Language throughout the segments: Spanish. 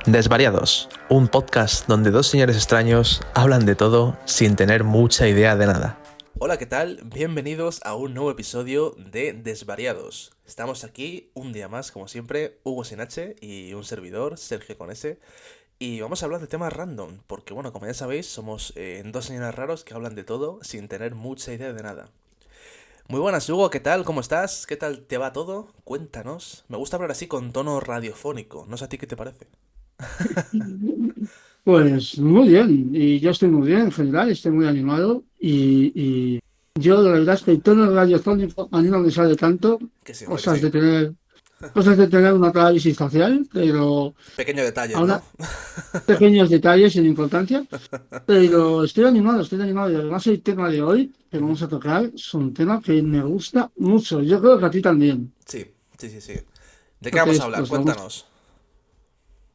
Desvariados, un podcast donde dos señores extraños hablan de todo sin tener mucha idea de nada. Hola, ¿qué tal? Bienvenidos a un nuevo episodio de Desvariados. Estamos aquí un día más, como siempre, Hugo sin H y un servidor, Sergio con S. Y vamos a hablar de temas random, porque bueno, como ya sabéis, somos dos señores raros que hablan de todo sin tener mucha idea de nada. Muy buenas, Hugo, ¿qué tal? ¿Cómo estás? ¿Qué tal te va todo? Cuéntanos. Me gusta hablar así con tono radiofónico, no sé a ti qué te parece. Pues muy bien, y yo estoy muy bien en general, estoy muy animado y yo la verdad es que el tono radiofónico a mí no me sale tanto, Que sí, hombre, que cosas sí. de tener, cosas de tener una análisis facial, pero Pequeños detalles, ahora ¿no? pequeños detalles sin importancia, pero estoy animado y además el tema de hoy que Ujú. vamos a tocar es un tema que me gusta mucho, yo creo que a ti también, Sí, sí, sí, sí. ¿De qué vamos a entonces hablar? Cuéntanos.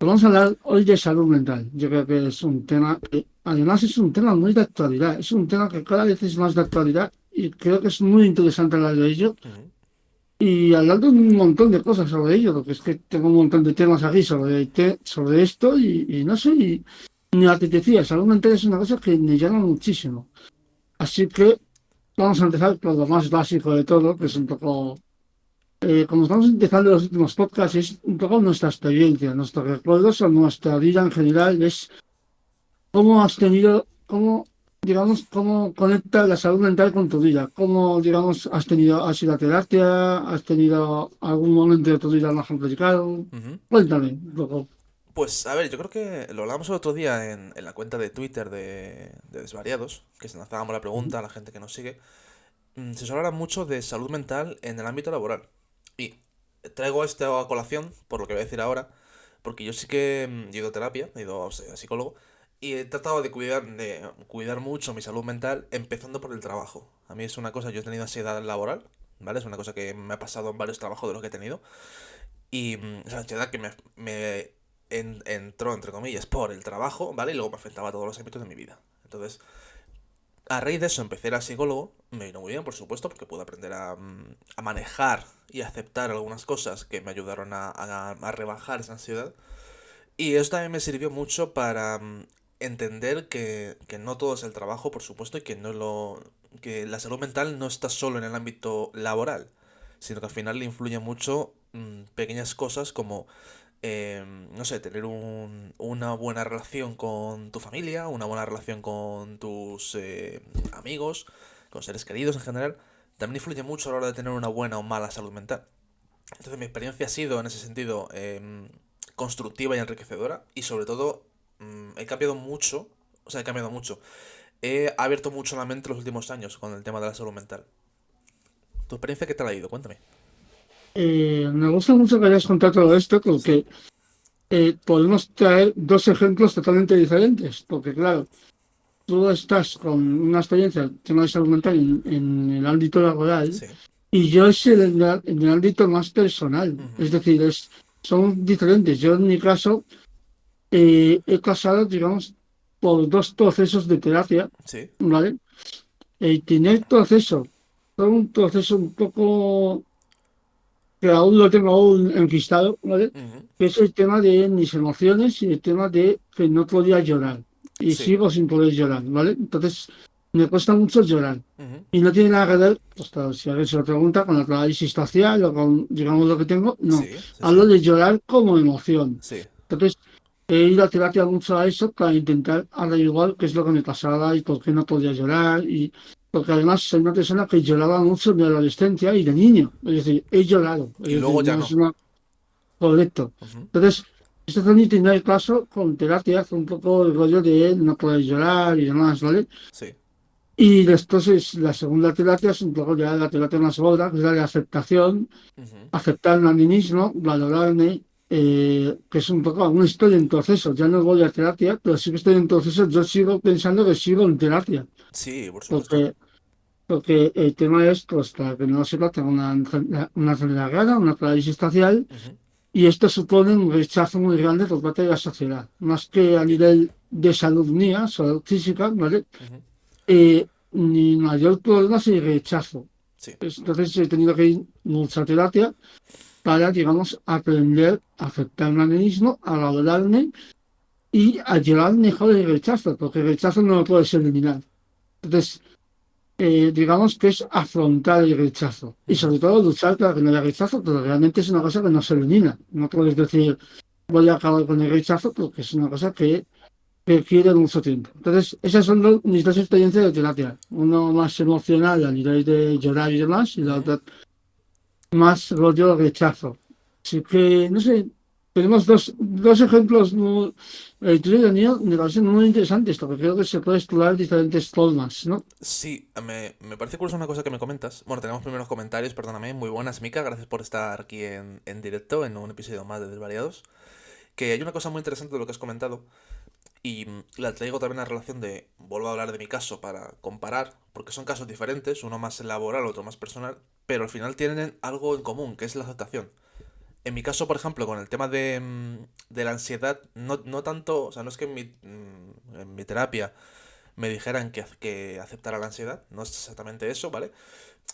vamos a hablar hoy de salud mental. Yo creo que es un tema que, además, es un tema muy de actualidad. Es un tema que cada vez es más de actualidad y creo que es muy interesante hablar de ello. Ujú. Y hablar de un montón de cosas sobre ello, porque es que tengo un montón de temas aquí sobre esto y no sé, y me apetecía. Salud mental es una cosa que me llama muchísimo. Así que vamos a empezar por lo más básico de todo, que es Ujú. un poco como estamos empezando los últimos podcasts, es un poco nuestra experiencia, nuestros recuerdos o nuestra vida en general, es cómo has tenido, cómo conecta la salud mental con tu vida, cómo, digamos, has ido a terapia, has tenido algún momento de tu vida más complicado. Ujú. Cuéntame un poco. Pues a ver, yo creo que lo hablamos el otro día en la cuenta de Twitter de Desvariados, que se lanzábamos la pregunta a la gente que nos sigue. Se suele hablar mucho de salud mental en el ámbito laboral. Y traigo esto a colación, por lo que voy a decir ahora, porque yo sí que he ido a terapia, he ido a psicólogo, y he tratado de cuidar mucho mi salud mental, empezando por el trabajo. A mí es una cosa, yo he tenido ansiedad laboral, ¿vale? Es una cosa que me ha pasado en varios trabajos de los que he tenido. Y esa ansiedad que me entró, entre comillas, por el trabajo, ¿vale? Y luego me afectaba a todos los ámbitos de mi vida. Entonces, a raíz de eso empecé a ir al psicólogo. Me vino muy bien, por supuesto, porque pude aprender a manejar y aceptar algunas cosas que me ayudaron a rebajar esa ansiedad. Y eso también me sirvió mucho para entender que no todo es el trabajo, por supuesto, y que la salud mental no está solo en el ámbito laboral, sino que al final le influye mucho pequeñas cosas como no sé, tener una buena relación con tu familia, una buena relación con tus amigos, con seres queridos en general, también influye mucho a la hora de tener una buena o mala salud mental. Entonces mi experiencia ha sido en ese sentido constructiva y enriquecedora y sobre todo he cambiado mucho, o sea, he cambiado mucho. He abierto mucho la mente los últimos años con el tema de la salud mental. ¿Tu experiencia qué tal ha ido? Cuéntame. Me gusta mucho que hayas contado todo esto Sí. porque podemos traer dos ejemplos totalmente diferentes, porque claro, tú estás con una experiencia, tema de salud mental en el ámbito laboral, Sí. y yo es en el ámbito más personal. Ujú. Es decir, son diferentes. Yo en mi caso he pasado, digamos, por dos procesos de terapia, Sí. ¿vale? El primer proceso fue un proceso un poco que aún lo tengo aún enquistado, ¿vale? Ujú. Que es el tema de mis emociones y el tema de que no podía llorar. Y Sí. sigo sin poder llorar, ¿vale? Entonces, me cuesta mucho llorar. Ujú. Y no tiene nada que ver, pues claro, si alguien se lo pregunta, con la parálisis facial o con, digamos, lo que tengo, no. Sí, sí, Hablo sí. de llorar como emoción. Sí. Entonces, he ido a terapia mucho a eso para intentar averiguar qué es lo que me pasaba y por qué no podía llorar. Y porque además soy una persona que lloraba mucho en mi adolescencia y de niño. Es decir, he llorado. Es Y decir, luego ya no es no. una correcto. Ujú. Entonces, este fue mi primer caso con terapia, fue un poco el rollo de no poder llorar y demás, ¿vale? Sí. Y después la segunda terapia es un poco ya la terapia más gorda, que es la de aceptación, Ujú. aceptarme a mí mismo, valorarme, que es un poco, aún estoy en proceso, ya no voy a terapia, pero sí que estoy en proceso, yo sigo pensando que sigo en terapia, Sí, por supuesto. porque, porque el tema es, pues para que no lo sepa, tengo una enfermedad rara, una parálisis facial, Ujú. y esto supone un rechazo muy grande por parte de la sociedad, más que a Entiendo. nivel de salud mía, salud física, ¿vale? Ujú. Mi mayor problema es el rechazo. Sí. Entonces he tenido que ir mucha terapia para, digamos, aprender a aceptarme a mí mismo, a valorarme y a llevar mejor el rechazo, porque el rechazo no lo puedes eliminar. Entonces, digamos que es afrontar el rechazo y Ujú. sobre todo luchar para que no haya rechazo, pero realmente es una cosa que no se elimina. No puedes decir voy a acabar con el rechazo porque es una cosa que requiere mucho tiempo. Entonces, esas son mis dos experiencias de terapia. Uno más emocional a nivel de llorar y demás, y la Ujú. otra más rollo rechazo. Así que, no sé, tenemos dos ejemplos muy, tuyo y el mío, me parecen muy interesantes, porque creo que se puede explorar diferentes formas, ¿no? Sí, me parece curioso una cosa que me comentas. Bueno, tenemos primeros comentarios, perdóname. Muy buenas, Mika. Gracias por estar aquí en directo en un episodio más de Desvariados. Que hay una cosa muy interesante de lo que has comentado. Y la traigo también a relación de, vuelvo a hablar de mi caso para comparar, porque son casos diferentes, uno más laboral, otro más personal, pero al final tienen algo en común, que es la aceptación. En mi caso, por ejemplo, con el tema de la ansiedad, no tanto, o sea, no es que en mi terapia me dijeran que aceptara la ansiedad, no es exactamente eso, ¿vale?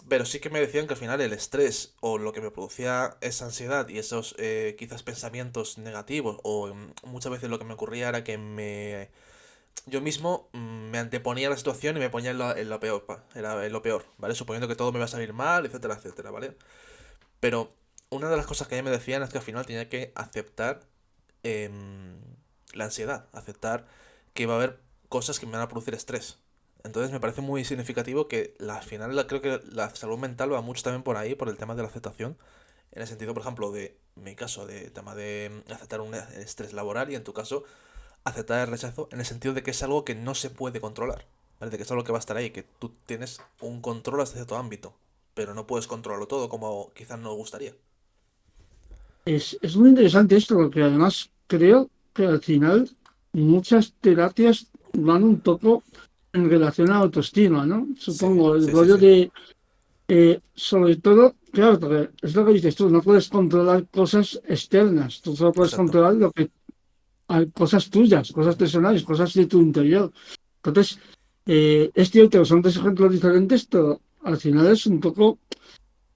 Pero sí que me decían que al final el estrés o lo que me producía esa ansiedad y esos quizás pensamientos negativos o muchas veces lo que me ocurría era que yo mismo me anteponía a la situación y me ponía en lo peor, en lo peor, ¿vale? Suponiendo que todo me iba a salir mal, etcétera, etcétera, ¿vale? Pero una de las cosas que a mí me decían es que al final tenía que aceptar em, la ansiedad, aceptar que iba a haber cosas que me van a producir estrés. Entonces me parece muy significativo que al final creo que la salud mental va mucho también por ahí, por el tema de la aceptación. En el sentido, por ejemplo, de mi caso, de tema de aceptar un estrés laboral y en tu caso, aceptar el rechazo en el sentido de que es algo que no se puede controlar. ¿Vale? De que es algo que va a estar ahí, que tú tienes un control hasta cierto ámbito, pero no puedes controlarlo todo como quizás nos gustaría. Es muy interesante esto, porque además creo que al final muchas terapias van un poco en relación a la autoestima, ¿no? Sí, Supongo, el sí, sí, rollo sí. de, sobre todo, claro, porque es lo que dices tú, no puedes controlar cosas externas, tú solo puedes Exacto. controlar lo que hay, cosas tuyas, cosas Ujú. personales, cosas de tu interior. Entonces, es cierto, son dos ejemplos diferentes, pero al final es un poco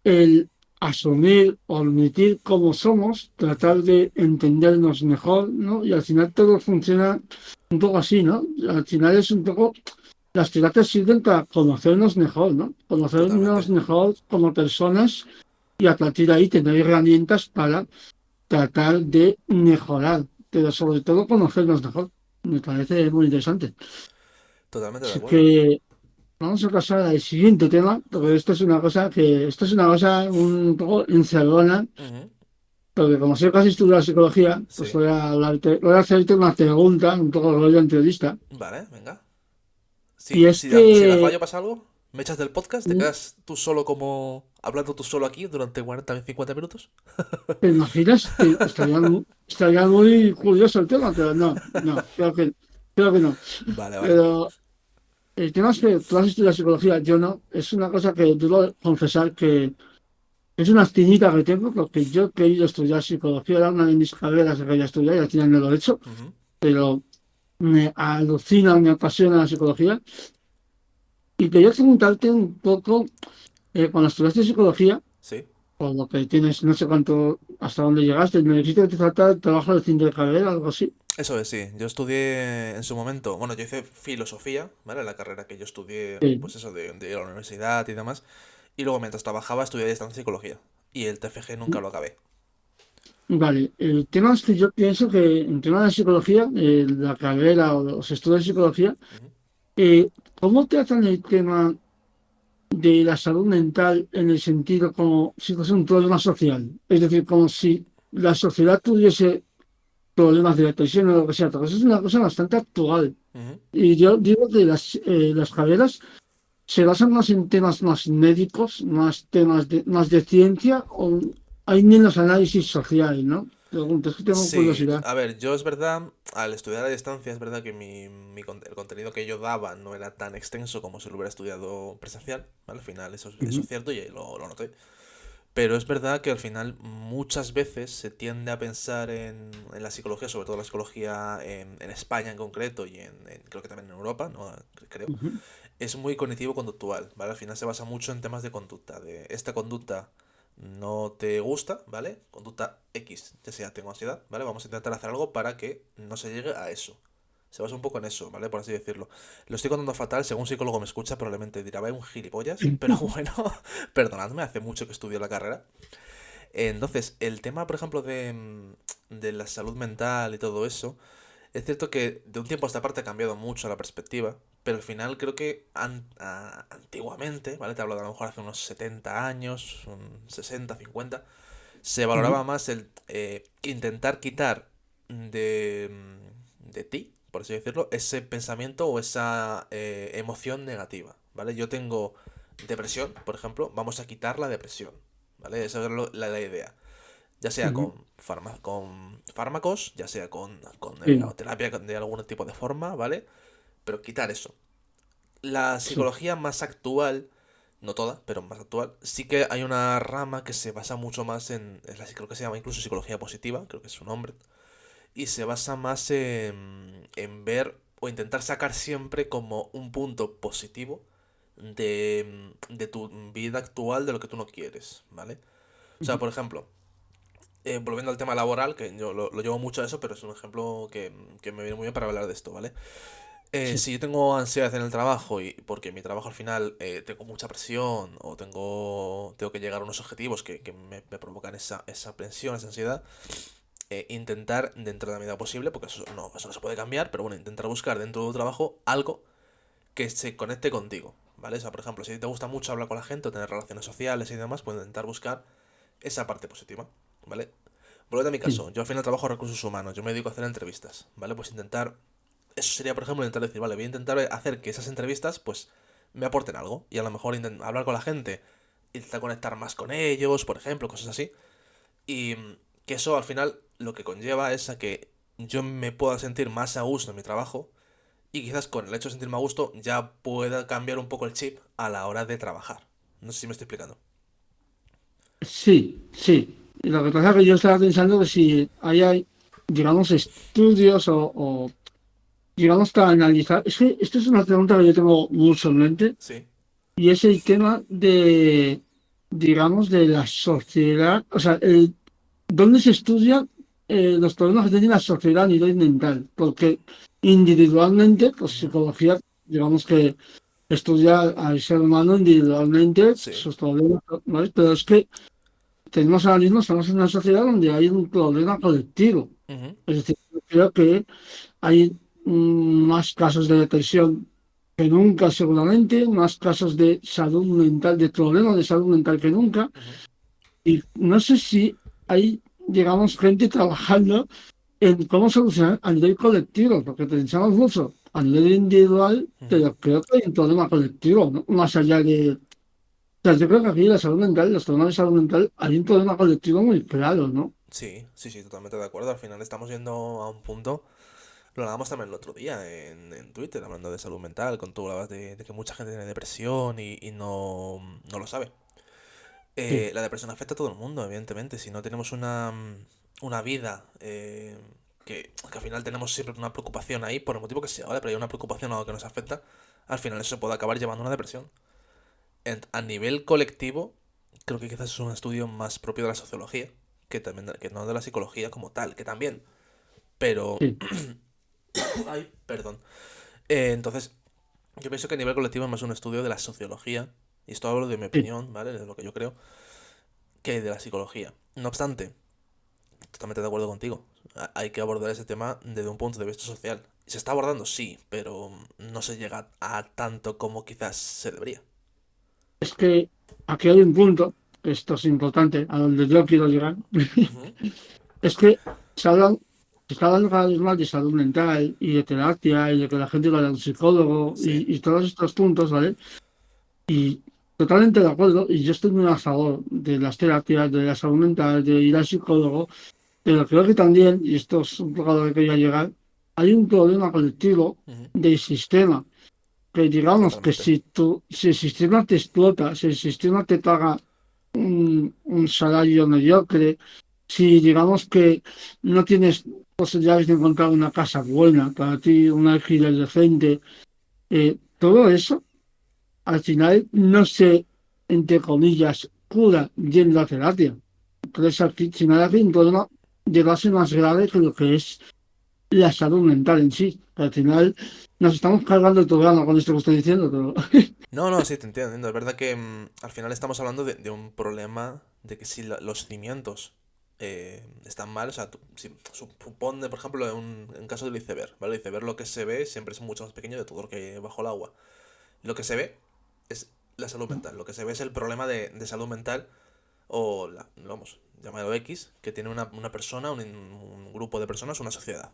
el asumir o admitir cómo somos, Ujú. tratar de entendernos mejor, ¿no? Y al final todo funciona un poco así, ¿no? Al final es un poco, las terapias sirven para conocernos mejor, ¿no? Conocernos Totalmente. mejor como personas y a partir de ahí tener herramientas para tratar de mejorar, pero sobre todo conocernos mejor. Me parece muy interesante. Totalmente de Así acuerdo. que vamos a pasar al siguiente tema, porque esto es una cosa un poco encerrona, Ujú. porque como sé que has estudiado psicología, pues Sí. voy a hacerte una pregunta, un poco rollo entrevista. Vale, venga. Y es Si la que, fallo pasa algo, me echas del podcast, te quedas tú solo como hablando tú solo aquí durante 40 50 minutos. ¿te imaginas? Estaría muy curioso el tema, pero no, no, creo que no. Vale, vale. Pero el tema es que tú has estudiado psicología, yo no. Es una cosa que debo confesar que es una espinita que tengo, porque yo he querido estudiar psicología, era una de mis carreras que quería estudiar y al final no lo he hecho, Ujú. pero me alucina, me apasiona la psicología. Y quería preguntarte un poco, cuando estudiaste psicología, Sí. por lo que tienes, no sé cuánto, hasta dónde llegaste, me dijiste que te faltaba el trabajo de fin de carrera, algo así. Eso es, sí. Yo estudié en su momento, bueno, yo hice filosofía, ¿vale? La carrera que yo estudié, Sí. pues eso, de ir a la universidad y demás. Y luego mientras trabajaba estudié a distancia psicología. Y el TFG nunca lo acabé. Vale, el tema es que yo pienso que en tema de psicología, la carrera o los estudios de psicología, Ujú. ¿cómo tratan el tema de la salud mental en el sentido como si fuese un problema social? Es decir, como si la sociedad tuviese problemas de depresión o lo que sea. Pero eso es una cosa bastante actual. Ujú. Y yo digo que las carreras se basan más en temas más médicos, más temas más de ciencia, o hay menos análisis social, ¿no? Pregunto, es que tengo Sí, curiosidad. a ver, yo es verdad, al estudiar a distancia, es verdad que el contenido que yo daba no era tan extenso como si lo hubiera estudiado presencial, ¿vale? Al final eso Ujú, es cierto y ahí lo noté. Pero es verdad que al final muchas veces se tiende a pensar en la psicología, sobre todo la psicología en España en concreto y creo que también en Europa, ¿no? Creo, ujú, es muy cognitivo-conductual, ¿vale? Al final se basa mucho en temas de conducta, de esta conducta no te gusta, ¿vale? Conducta X, ya sea tengo ansiedad, ¿vale? Vamos a intentar hacer algo para que no se llegue a eso. Se basa un poco en eso, ¿vale? Por así decirlo. Lo estoy contando fatal, según un psicólogo me escucha, probablemente dirá, vaya un gilipollas, pero bueno, perdonadme, hace mucho que estudio la carrera. Entonces, el tema, por ejemplo, de la salud mental y todo eso, es cierto que de un tiempo a esta parte ha cambiado mucho la perspectiva, pero al final creo que antiguamente, ¿vale? Te hablo de a lo mejor hace unos 70 años, 60, 50, se Ujú. valoraba más el intentar quitar de ti, por así decirlo, ese pensamiento o esa emoción negativa, ¿vale? Yo tengo depresión, por ejemplo, vamos a quitar la depresión, ¿vale? Esa es la idea. Ya sea Ujú. con fármacos, ya sea con Sí, terapia de algún tipo de forma, ¿vale? Pero quitar eso. La sí. psicología más actual, no toda, pero más actual, sí que hay una rama que se basa mucho más es la creo que se llama incluso psicología positiva, creo que es su nombre, y se basa más en ver o intentar sacar siempre como un punto positivo de tu vida actual, de lo que tú no quieres, ¿vale? O sea, Ujú. por ejemplo, volviendo al tema laboral, que yo lo llevo mucho a eso, pero es un ejemplo que me viene muy bien para hablar de esto, ¿vale? Sí, Si yo tengo ansiedad en el trabajo y porque mi trabajo al final tengo mucha presión o tengo que llegar a unos objetivos que me provocan esa presión, esa ansiedad, intentar dentro de la medida posible, porque eso no se puede cambiar, pero bueno, intentar buscar dentro de tu trabajo algo que se conecte contigo, ¿vale? O sea, por ejemplo, si te gusta mucho hablar con la gente o tener relaciones sociales y demás, pues intentar buscar esa parte positiva, ¿vale? Volviendo a mi sí. caso, yo al final trabajo en recursos humanos, yo me dedico a hacer entrevistas, ¿vale? Pues intentar, eso sería por ejemplo intentar decir, vale, voy a intentar hacer que esas entrevistas pues me aporten algo y a lo mejor hablar con la gente, intentar conectar más con ellos, por ejemplo, cosas así. Y que eso al final lo que conlleva es a que yo me pueda sentir más a gusto en mi trabajo y quizás con el hecho de sentirme a gusto ya pueda cambiar un poco el chip a la hora de trabajar. No sé si me estoy explicando. Sí, sí. Y lo que pasa es que yo estaba pensando que si hay, digamos, estudios digamos, para analizar. Es que esto es una pregunta que yo tengo mucho en mente Sí. y es el tema de, digamos, de la sociedad, o sea, dónde se estudian los problemas que tiene la sociedad a nivel mental, porque individualmente, pues Ujú. psicología, digamos que estudia al ser humano individualmente, Sí. sus problemas, ¿no? Pero es que tenemos ahora mismo, estamos en una sociedad donde hay un problema colectivo. Ujú. Es decir, yo creo que hay más casos de depresión que nunca, seguramente, más casos de salud mental, de problemas de salud mental que nunca. Ujú. Y no sé si hay, digamos, gente trabajando en cómo solucionar a nivel colectivo, porque pensamos mucho a nivel individual, Ujú. pero creo que hay un problema colectivo, ¿no? Más allá de... O sea, yo creo que aquí la salud mental, los problemas de salud mental, hay un problema colectivo muy claro, ¿no? Sí, sí, sí, totalmente de acuerdo. Al final estamos yendo a un punto. Lo hablábamos también el otro día en Twitter, hablando de salud mental, con tú hablabas de que mucha gente tiene depresión y no lo sabe. Sí, La depresión afecta a todo el mundo, evidentemente. Si no tenemos una vida que al final tenemos siempre una preocupación ahí, por el motivo que sea, ¿vale? Pero hay una preocupación a lo que nos afecta, al final eso se puede acabar llevando a una depresión. A nivel colectivo, creo que quizás es un estudio más propio de la sociología, que también que no de la psicología como tal, que también. Pero, sí, ay, perdón. Entonces, yo pienso que a nivel colectivo es más un estudio de la sociología, y esto hablo de mi sí. opinión, ¿vale? De lo que yo creo, que de la psicología. No obstante, totalmente de acuerdo contigo. Hay que abordar ese tema desde un punto de vista social. Se está abordando, sí, pero no se llega a tanto como quizás se debería. Es que aquí hay un punto, esto es importante, a donde yo quiero llegar. Ujú. Es que se hablan, se está hablando cada vez más de salud mental y de terapia y de que la gente vaya a un psicólogo Sí. y todos estos puntos, ¿vale? Y totalmente de acuerdo, y yo estoy muy a favor de las terapias, de la salud mental, de ir al psicólogo, pero creo que también, y esto es un poco a lo que quería llegar, hay un problema colectivo Ujú. del sistema, que digamos que Totalmente. si el sistema te explota, si el sistema te paga un salario mediocre, si digamos que no tienes posibilidades de encontrar una casa buena para ti, un alquiler decente, todo eso al final no se, entre comillas, cura yendo a terapia. Entonces, aquí, si no hay aquí un problema de base más grave que lo que es la salud mental en sí. Al final, nos estamos cargando el programa con esto que estoy diciendo, pero No, no, sí, te entiendo. Es verdad que al final estamos hablando de un problema de que si los cimientos están mal, o sea, si, supone, por ejemplo, en caso del iceberg, ¿vale? El iceberg lo que se ve siempre es mucho más pequeño de todo lo que hay bajo el agua. Lo que se ve es la salud mental, lo que se ve es el problema de salud mental o, vamos, llamado X, que tiene una persona, un grupo de personas, una sociedad.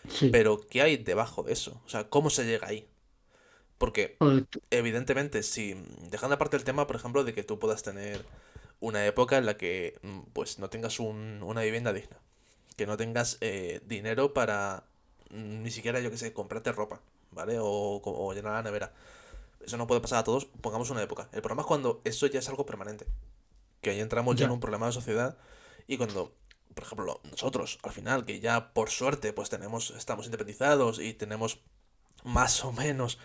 sí, Pero, ¿qué hay debajo de eso? O sea, ¿cómo se llega ahí? Porque, correcto. evidentemente, si dejando aparte el tema, por ejemplo, de que tú puedas tener una época en la que pues no tengas una vivienda digna, que no tengas dinero para ni siquiera, yo que sé, comprarte ropa, ¿vale? O llenar la nevera. Eso no puede pasar a todos, pongamos una época. El problema es cuando eso ya es algo permanente, que ahí entramos ya en Ya, un problema de sociedad y cuando, por ejemplo, nosotros, al final, que ya por suerte pues estamos independizados y tenemos más o menos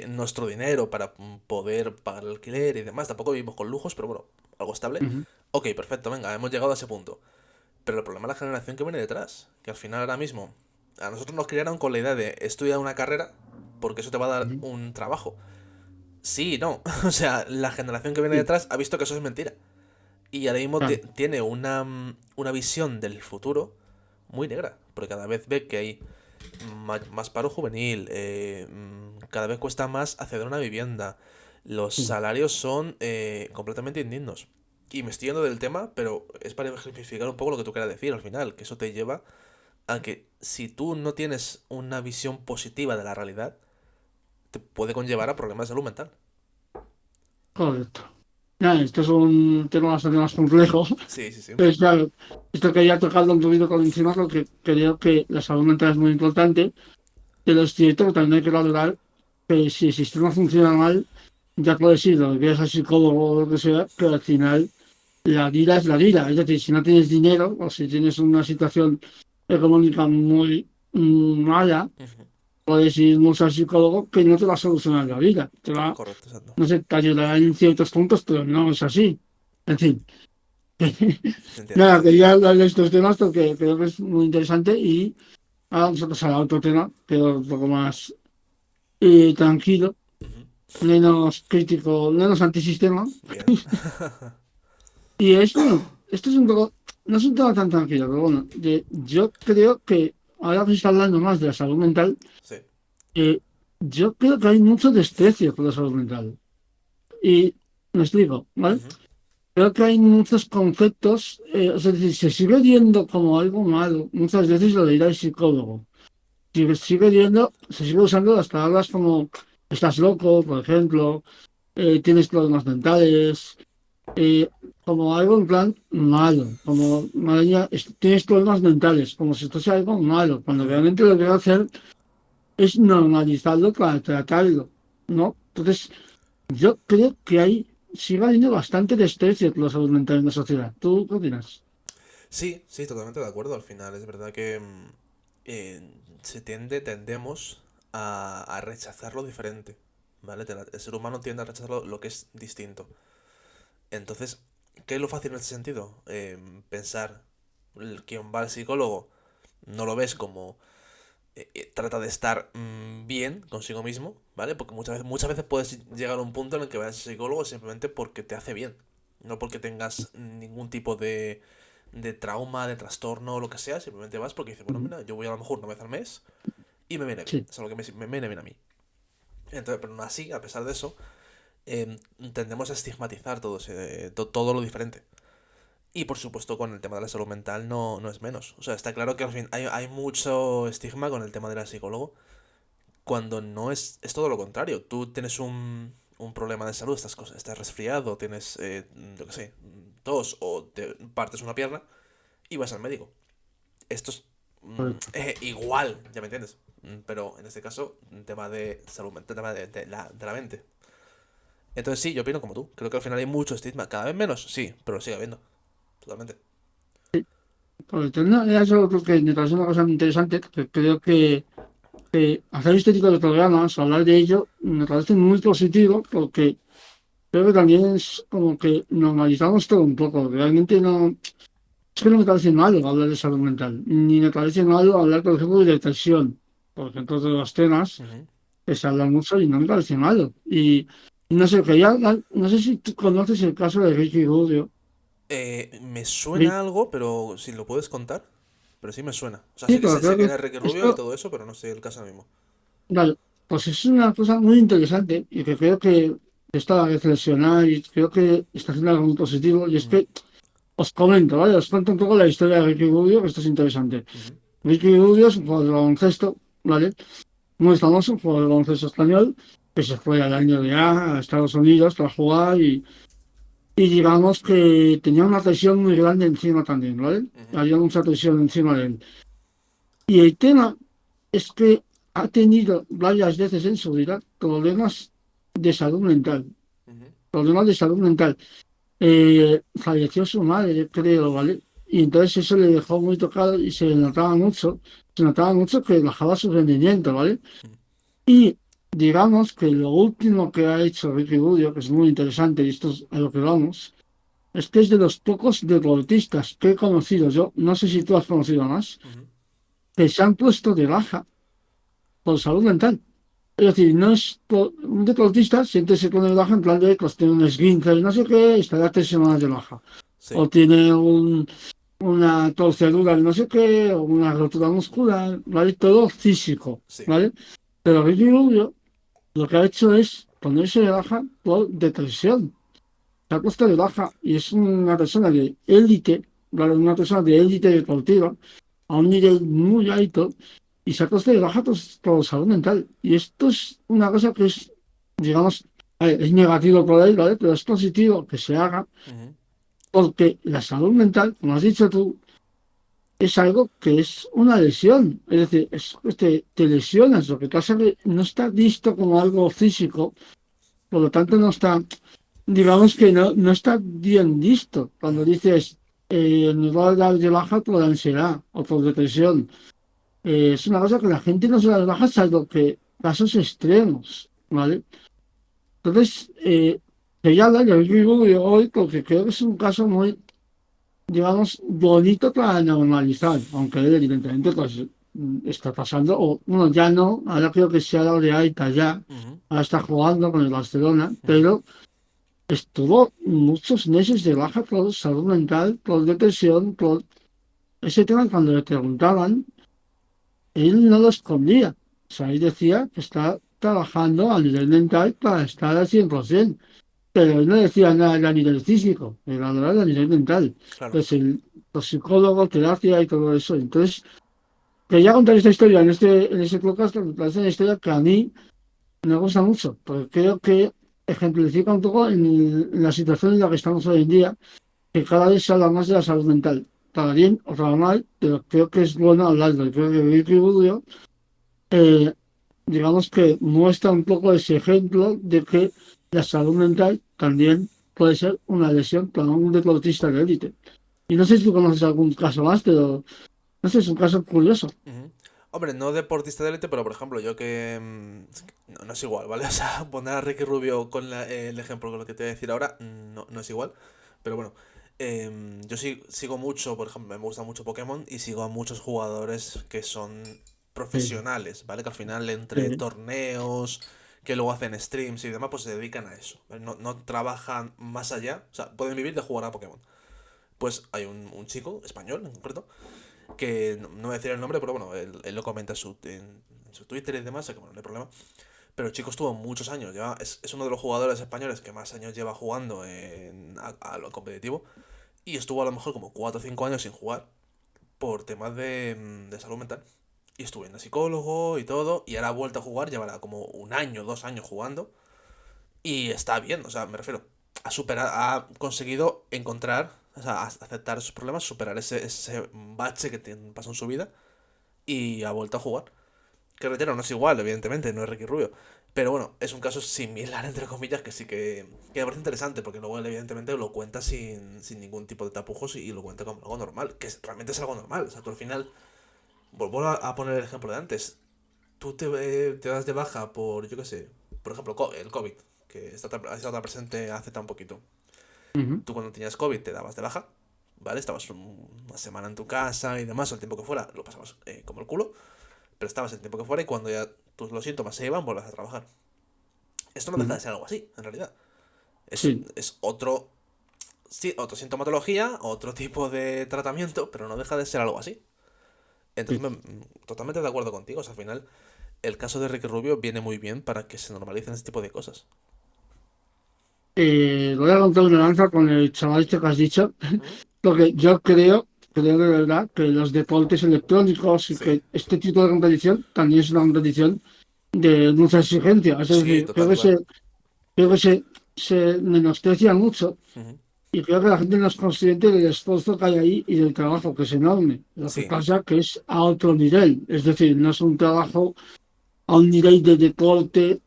nuestro dinero para poder pagar el alquiler y demás. Tampoco vivimos con lujos, pero bueno, algo estable. ujú, Ok, perfecto, venga, hemos llegado a ese punto. Pero el problema es la generación que viene detrás. Que al final ahora mismo a nosotros nos criaron con la idea de estudiar una carrera porque eso te va a dar ujú, un trabajo. Sí, no. O sea, la generación que viene sí, detrás ha visto que eso es mentira. Y ahora mismo claro, tiene una visión del futuro muy negra. Porque cada vez ve que hay más paro juvenil, cada vez cuesta más acceder a una vivienda, los sí, salarios son completamente indignos. Y me estoy yendo del tema, pero es para ejemplificar un poco lo que tú quieras decir al final, que eso te lleva a que si tú no tienes una visión positiva de la realidad, te puede conllevar a problemas de salud mental. correcto. Ya, esto es un tema bastante más complejo. Sí, sí, sí. Pero claro, esto que ya tocado un poquito por encima, porque creo que la salud mental es muy importante, pero es cierto que también hay que valorar que si el sistema funciona mal, ya puedes ir lo que quieras al psicólogo o lo que sea, pero al final la vida es la vida. Es decir, si no tienes dinero o si tienes una situación económica muy mala, Ujú. puedes ir mucho al psicólogo que no te va a solucionar la vida. Te va, Correcto, exacto. no sé, te ayudará en ciertos puntos, pero no es así. En fin. Te entiendo, te Nada, entiendo. quería hablar de estos temas porque creo que es muy interesante y ahora vamos a pasar a otro tema, pero un poco más tranquilo, Ujú. menos crítico, menos antisistema. Bien. Y es, bueno, esto es un poco, no es un tema tan tranquilo, pero bueno, yo creo que ahora que se está hablando más de la salud mental, Sí. eh, yo creo que hay mucho desprecio por la salud mental. Y me explico, ¿vale? Ujú. Creo que hay muchos conceptos, es decir, se sigue viendo como algo malo, muchas veces lo dirá el psicólogo. Sigue viendo, se sigue usando las palabras como estás loco, por ejemplo, tienes problemas mentales, eh, como algo en plan malo, como madre mía, tienes problemas mentales, como si esto sea algo malo, cuando Ujú. realmente lo que hay que hacer es normalizarlo para tratarlo, ¿no? Entonces, yo creo que sigue habiendo bastante desprecio por la salud mental en la sociedad. ¿Tú qué opinas? Sí, sí, totalmente de acuerdo. Al final es verdad que tendemos a rechazar lo diferente, ¿vale? El ser humano tiende a rechazar lo que es distinto. Entonces, ¿qué es lo fácil en este sentido? Pensar, quien va al psicólogo no lo ves como trata de estar bien consigo mismo, ¿vale? Porque muchas veces puedes llegar a un punto en el que vayas al psicólogo simplemente porque te hace bien, no porque tengas ningún tipo de trauma, de trastorno o lo que sea, simplemente vas porque dices, bueno, Ujú. mira, yo voy a lo mejor una vez al mes y me viene bien, Sí, es algo que me viene bien a mí. Entonces, pero aún así, a pesar de eso, tendemos a estigmatizar todo lo diferente. Y por supuesto con el tema de la salud mental no es menos. O sea, está claro que al fin hay mucho estigma con el tema del psicólogo, cuando no es todo lo contrario. Tú tienes un problema de salud, estás resfriado, tienes, yo qué sé, tos o te partes una pierna y vas al médico. Esto es correcto. igual, ya me entiendes. Pero en este caso, un tema de salud mental, tema de la mente. Entonces sí, yo opino como tú. Creo que al final hay mucho estigma. Cada vez menos, sí, pero lo sigue habiendo. Totalmente. Correcto. No, eso creo que me parece una cosa muy interesante, que creo que hacer este tipo de programas, hablar de ello, me parece muy positivo porque creo que también es como que normalizamos todo un poco. Realmente no, es que no me parece malo hablar de salud mental, ni me parece malo hablar, por ejemplo, de depresión. Por ejemplo, de los temas Ujú. que se hablan mucho y no me parece malo. Y no sé, quería hablar, no sé si tú conoces el caso de Ricky Rubio. Me Ri- suena algo, pero si lo puedes contar. Pero sí me suena. O sea, Sí, sé que pero sé creo quién que es Ricky Rubio y esto, todo eso, pero no sé el caso ahora mismo. vale, pues es una cosa muy interesante y que creo que está a reflexionar y creo que está haciendo algo muy positivo. Y es Ujú, que os comento, ¿vale? Os cuento un poco la historia de Ricky Rubio, que esto es interesante. ujú, Ricky Rubio es un jugador de baloncesto, ¿vale? Muy famoso, un jugador de baloncesto español, que se fue al año de A Estados Unidos para jugar y digamos que tenía una presión muy grande encima también, ¿vale? ujú, Había mucha presión encima de él. Y el tema es que ha tenido varias veces en su vida problemas de salud mental, ujú. problemas de salud mental. Falleció su madre, creo, ¿vale? Y entonces eso le dejó muy tocado y se notaba mucho que bajaba su rendimiento, ¿vale? Y digamos que lo último que ha hecho Ricky Rubio, que es muy interesante, y esto es a lo que vamos, es que es de los pocos deportistas que he conocido yo, no sé si tú has conocido más, Ujú. que se han puesto de baja por salud mental. Es decir, no es un deportista, siempre se pone de baja en plan de pues tiene un esguince y no sé qué, estará 3 semanas de baja. Sí, O tiene una torcedura de no sé qué, o una rotura muscular, ¿vale? Todo físico, sí. ¿vale? Pero Ricky Rubio lo que ha hecho es ponerse de baja por depresión. Se ha puesto de baja y es una persona de élite, ¿vale? Una persona de élite deportiva a un nivel muy alto y se ha puesto de baja por salud mental. Y esto es una cosa que es, digamos, es negativo por ahí, ¿vale? Pero es positivo que se haga Ujú. porque la salud mental, como has dicho tú, es algo que es una lesión. Es decir, te lesionas. Lo que pasa es que no está visto como algo físico, por lo tanto no está, digamos que no está bien visto. Cuando Ujú. dices, nos va a dar de baja por ansiedad o por depresión. Es una cosa que la gente no se la baja salvo que casos extremos, ¿vale? Entonces, quería hablar de Ricky Rubio hoy porque creo que es un caso muy, digamos, bonito para normalizar, aunque él evidentemente pues está pasando, o bueno, ya no, ahora creo que se ha dado de alta ya, Ujú. ahora está jugando con el Barcelona, Ujú. pero estuvo muchos meses de baja por salud mental, por depresión, por ese tema cuando le preguntaban, él no lo escondía. O sea, él decía que está trabajando a nivel mental para estar al 100%, pero él no decía nada a nivel físico, era a nivel mental. Claro. Pues los psicólogos, terapia y todo eso. Entonces, quería contar esta historia en ese podcast, porque me parece una historia que a mí me gusta mucho, porque creo que ejemplifica un poco en la situación en la que estamos hoy en día, que cada vez se habla más de la salud mental, para bien o para mal, pero creo que es bueno hablarlo. Y creo que Ricky Rubio, eh, digamos que muestra un poco ese ejemplo de que la salud mental también puede ser una lesión para un deportista de élite. Y no sé si tú conoces algún caso más, pero no sé, es un caso curioso. Ujú. Hombre, no deportista de élite, pero por ejemplo, yo que... es que no es igual, ¿vale? O sea, poner a Ricky Rubio con el ejemplo con lo que te voy a decir ahora, no es igual. Pero bueno, yo sigo mucho, por ejemplo, me gusta mucho Pokémon y sigo a muchos jugadores que son Sí, profesionales, ¿vale? Que al final entre sí, torneos, que luego hacen streams y demás, pues se dedican a eso, ¿vale? No trabajan más allá, o sea, pueden vivir de jugar a Pokémon. Pues hay un chico español en concreto que no voy a decir el nombre, pero bueno, él lo comenta en su Twitter y demás, así que bueno, no hay problema. Pero el chico estuvo muchos años, es uno de los jugadores españoles que más años lleva jugando a lo competitivo y estuvo a lo mejor como 4 o 5 años sin jugar por temas de salud mental. Y estuvo en el psicólogo y todo, y ahora ha vuelto a jugar, llevará como un año, 2 años jugando, y está bien, o sea, me refiero, ha conseguido encontrar, o sea, aceptar sus problemas, superar ese bache que pasó en su vida y ha vuelto a jugar. Que reitero, no es igual, evidentemente, no es Ricky Rubio. Pero bueno, es un caso similar, entre comillas, que sí que me parece interesante, porque luego él evidentemente lo cuenta sin ningún tipo de tapujos y lo cuenta como algo normal, que realmente es algo normal. O sea, tú al final, vuelvo a poner el ejemplo de antes, tú te das de baja por, yo qué sé, por ejemplo, el COVID. que ha estado tan presente hace tan poquito. Ujú. Tú cuando tenías COVID te dabas de baja, ¿vale? Estabas una semana en tu casa y demás, o el tiempo que fuera, lo pasabas como el culo, pero estabas el tiempo que fuera y cuando ya los síntomas se iban, volvías a trabajar. Esto no deja de ser algo así, en realidad. Sí, Es otro, sí, otra sintomatología, otro tipo de tratamiento, pero no deja de ser algo así. Entonces, sí. totalmente de acuerdo contigo. O sea, al final, el caso de Ricky Rubio viene muy bien para que se normalicen este tipo de cosas. Voy a contar una lanza con el chaval este que has dicho, ¿Mm? porque yo creo de verdad que los deportes electrónicos y Sí, que este tipo de competición también es una competición de mucha exigencia. Es sí, decir, total, total. creo que se menosprecia mucho Ujú. y creo que la gente no es consciente del esfuerzo que hay ahí y del trabajo que es enorme. Lo que Sí, pasa que es a otro nivel, es decir, no es un trabajo a un nivel de deporte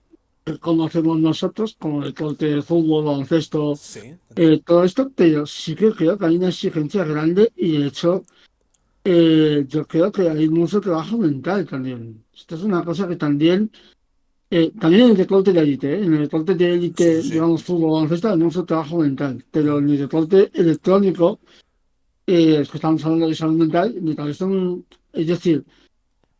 que conocemos nosotros, como el deporte de fútbol, baloncesto, sí, te entiendo. todo esto, pero sí que creo que hay una exigencia grande y de hecho yo creo que hay mucho trabajo mental también. Esto es una cosa que también en el deporte de élite, en el deporte de Sí, sí, élite, sí. digamos, fútbol, baloncesto, hay mucho trabajo mental, pero Ujú. en el deporte electrónico, es que estamos hablando de salud mental, es decir,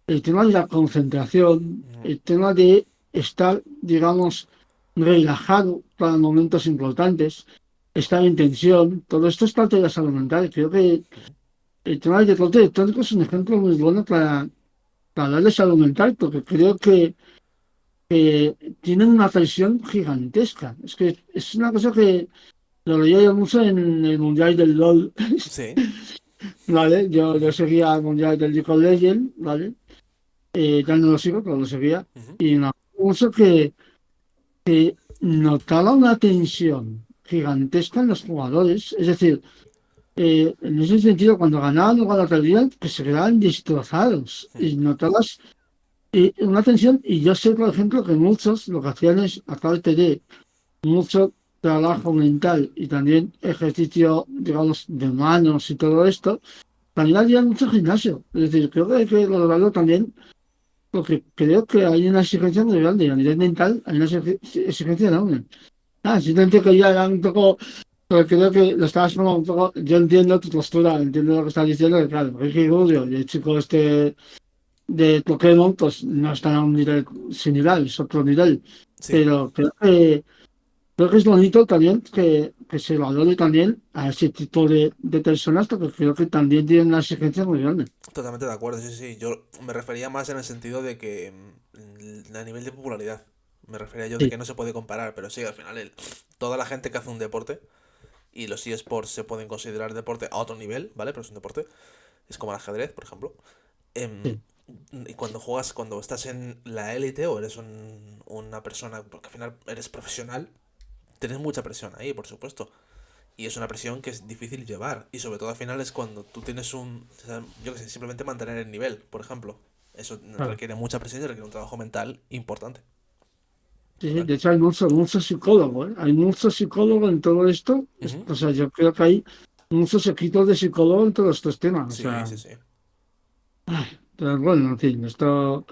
el tema de la concentración, Ujú. el tema de estar, digamos, relajado para momentos importantes, estar en tensión, todo esto es parte de la salud mental. Creo que Ujú. el tema del deporte electrónico es un ejemplo muy bueno para hablar de salud mental, porque creo que tienen una presión gigantesca. Es que es una cosa que lo veía yo mucho en el Mundial del LOL, Sí. ¿vale? Yo Ujú. seguía el Mundial del League of Legends, ¿vale? Ya no lo sigo, pero lo seguía. Ujú. Y me acuerdo mucho que notaba una tensión gigantesca en los jugadores. Es decir, en ese sentido, cuando ganaban o cuando perdían, que se quedaban destrozados. Ujú. Y notabas una tensión. Y yo sé, por ejemplo, que muchos lo que hacían es, aparte de mucho trabajo mental y también ejercicio, digamos, de manos y todo esto, también hacían mucho gimnasio. Es decir, creo que hay que valorarlo también porque creo que hay una exigencia muy grande y a nivel mental hay una exigencia enorme. Simplemente quería dar un poco, porque creo que lo estabas como un poco, yo entiendo tu postura, entiendo lo que estás diciendo, que claro, Ricky Rubio y el chico este de Pokémon, pues no están a un nivel similar, es otro nivel. Sí, Pero creo que es bonito también que se valore también a ese tipo de personas, porque creo que también tienen una exigencia muy grande. totalmente de acuerdo, sí, sí. Yo me refería más en el sentido de que a nivel de popularidad. Me refería yo de Sí, que no se puede comparar, pero sí, al final toda la gente que hace un deporte y los eSports se pueden considerar deporte a otro nivel, ¿vale? Pero es un deporte. Es como el ajedrez, por ejemplo. Em, sí. y cuando juegas, cuando estás en la élite o eres una persona, porque al final eres profesional, tienes mucha presión ahí, por supuesto. Y es una presión que es difícil llevar. Y sobre todo al final es cuando tú tienes o sea, yo qué sé, simplemente mantener el nivel, por ejemplo. Eso Claro. requiere mucha presión y requiere un trabajo mental importante. Sí, sí, Total. de hecho hay mucho psicólogo, ¿eh? Hay mucho psicólogo en todo esto. Ujú. O sea, yo creo que hay muchos equipos de psicólogo en todos estos temas. O Sí, sea, sí, sí. pero bueno, en fin, esto,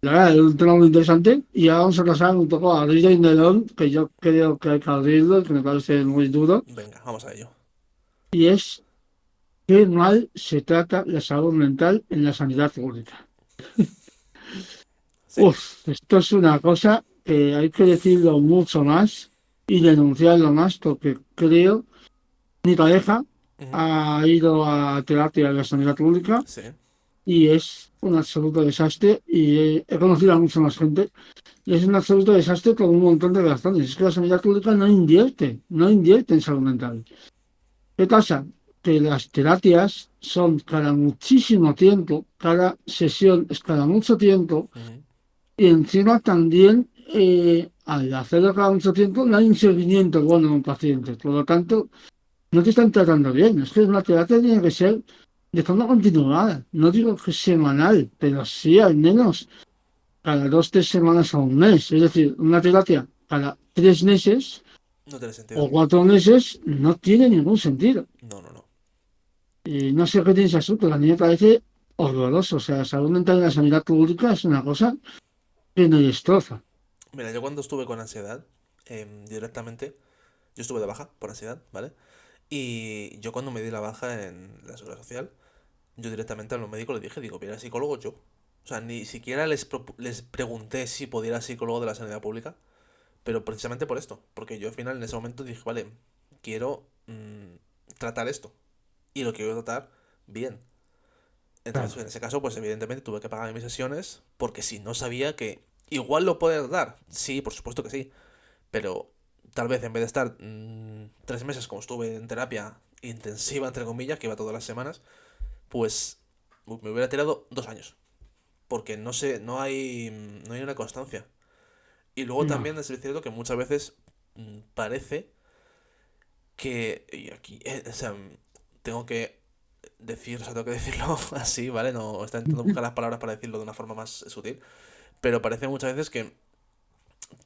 la verdad, es un tema muy interesante. Y ahora vamos a pasar un poco a abrir el melón, que yo creo que hay que abrirlo, que me parece muy duro. Venga, vamos a ello. Y es qué mal se trata la salud mental en la sanidad pública. Sí. Esto es una cosa que hay que decirlo mucho más y denunciarlo más, porque creo. Mi pareja Ujú. ha ido a terapia de la sanidad pública Sí. y es un absoluto desastre y he conocido a mucha más gente y es un absoluto desastre por un montón de razones. Es que la sanidad pública no invierte en salud mental. ¿Qué pasa? Que las terapias son cada muchísimo tiempo, cada sesión es cada mucho tiempo Ujú. y encima también al hacerlo cada mucho tiempo no hay un seguimiento bueno en un paciente. Por lo tanto, no te están tratando bien. Es que una terapia tiene que ser de forma continuada. No digo que semanal, pero sí al menos cada 2, 3 semanas a un mes. Es decir, una terapia cada 3 meses No tiene sentido. o 4 meses no tiene ningún sentido. No, no, no. Y no sé qué piensas tú, pero a mí me parece horroroso. O sea, la salud mental en la sanidad pública es una cosa que me destroza. Mira, yo cuando estuve con ansiedad, directamente, yo estuve de baja por ansiedad, ¿vale? Y yo cuando me di la baja en la Seguridad Social, yo directamente a los médicos les dije, digo, voy a ir al psicólogo yo. O sea, ni siquiera les pregunté si podía ir al psicólogo de la sanidad pública, pero precisamente por esto, porque yo al final en ese momento dije, vale, quiero tratar esto, y lo quiero tratar bien. Entonces, Claro. en ese caso, pues evidentemente tuve que pagar mis sesiones, porque si no sabía que igual lo puedes dar. Sí, por supuesto que sí, pero tal vez en vez de estar 3 meses como estuve en terapia intensiva, entre comillas, que iba todas las semanas, pues me hubiera tirado 2 años. Porque no sé, no hay una constancia. Y luego No. también es cierto que muchas veces parece que, y aquí, o sea, tengo que decir, o sea, tengo que decirlo así, ¿vale? No está intentando buscar las palabras para decirlo de una forma más sutil, pero parece muchas veces que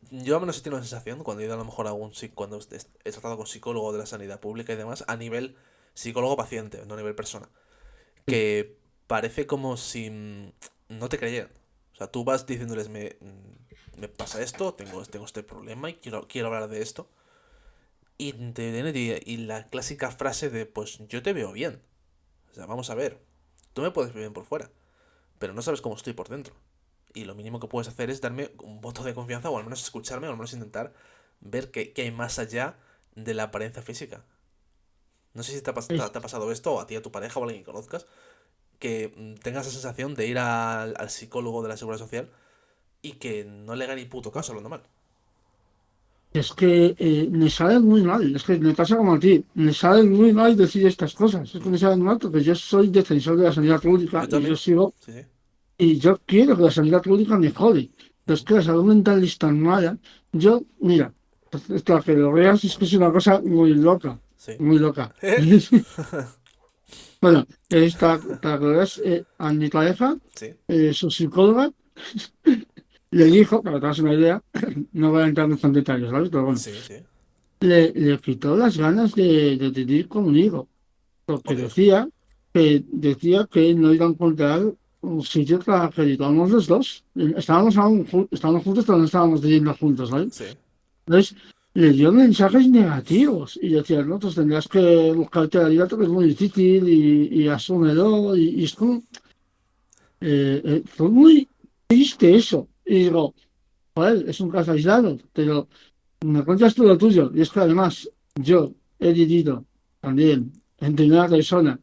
yo al menos he tenido la sensación cuando he ido a lo mejor a cuando he tratado con psicólogo de la sanidad pública y demás, a nivel psicólogo paciente, no a nivel persona, Sí. que parece como si no te creyeran. O sea, tú vas diciéndoles, me pasa esto, tengo este problema y quiero hablar de esto. Y la clásica frase de, pues yo te veo bien. O sea, vamos a ver, tú me puedes ver bien por fuera, pero no sabes cómo estoy por dentro. Y lo mínimo que puedes hacer es darme un voto de confianza o al menos escucharme o al menos intentar ver qué hay más allá de la apariencia física. No sé si te ha pasado esto o a ti, a tu pareja o a alguien que conozcas, que tengas la sensación de ir al psicólogo de la Seguridad Social y que no le haga ni puto caso hablando mal. Es que me sale muy mal, es que me pasa como a ti, me sale muy mal decir estas cosas, es que Mm. me sale mal porque yo soy defensor de la sanidad pública Yo y yo también. sigo, Sí, sí. y yo quiero que la sanidad pública mejore, pero es Ujú. que la salud mental es tan mala, yo, mira, para que lo veas es que es una cosa muy loca, Sí. muy loca. Bueno, para que lo veas, a mi pareja, Sí. su psicóloga, le dijo, para que te hagas una idea, no voy a entrar mucho en detalles, ¿sabes? Pero bueno, Sí, sí. le quitó las ganas de vivir conmigo, Oh, porque Dios. decía que no iba a encontrar un sitio para que vivamos los dos. Estábamos juntos, pero no estábamos viviendo juntos, ¿vale? Sí. Entonces, le dio mensajes negativos y decía, no, pues tendrás que buscarte la vida porque es muy difícil y asúmelo. Y es como, fue muy triste eso. Y digo, joder, es un caso aislado, pero me cuentas tú lo tuyo. Y es que además yo he vivido también en primera persona.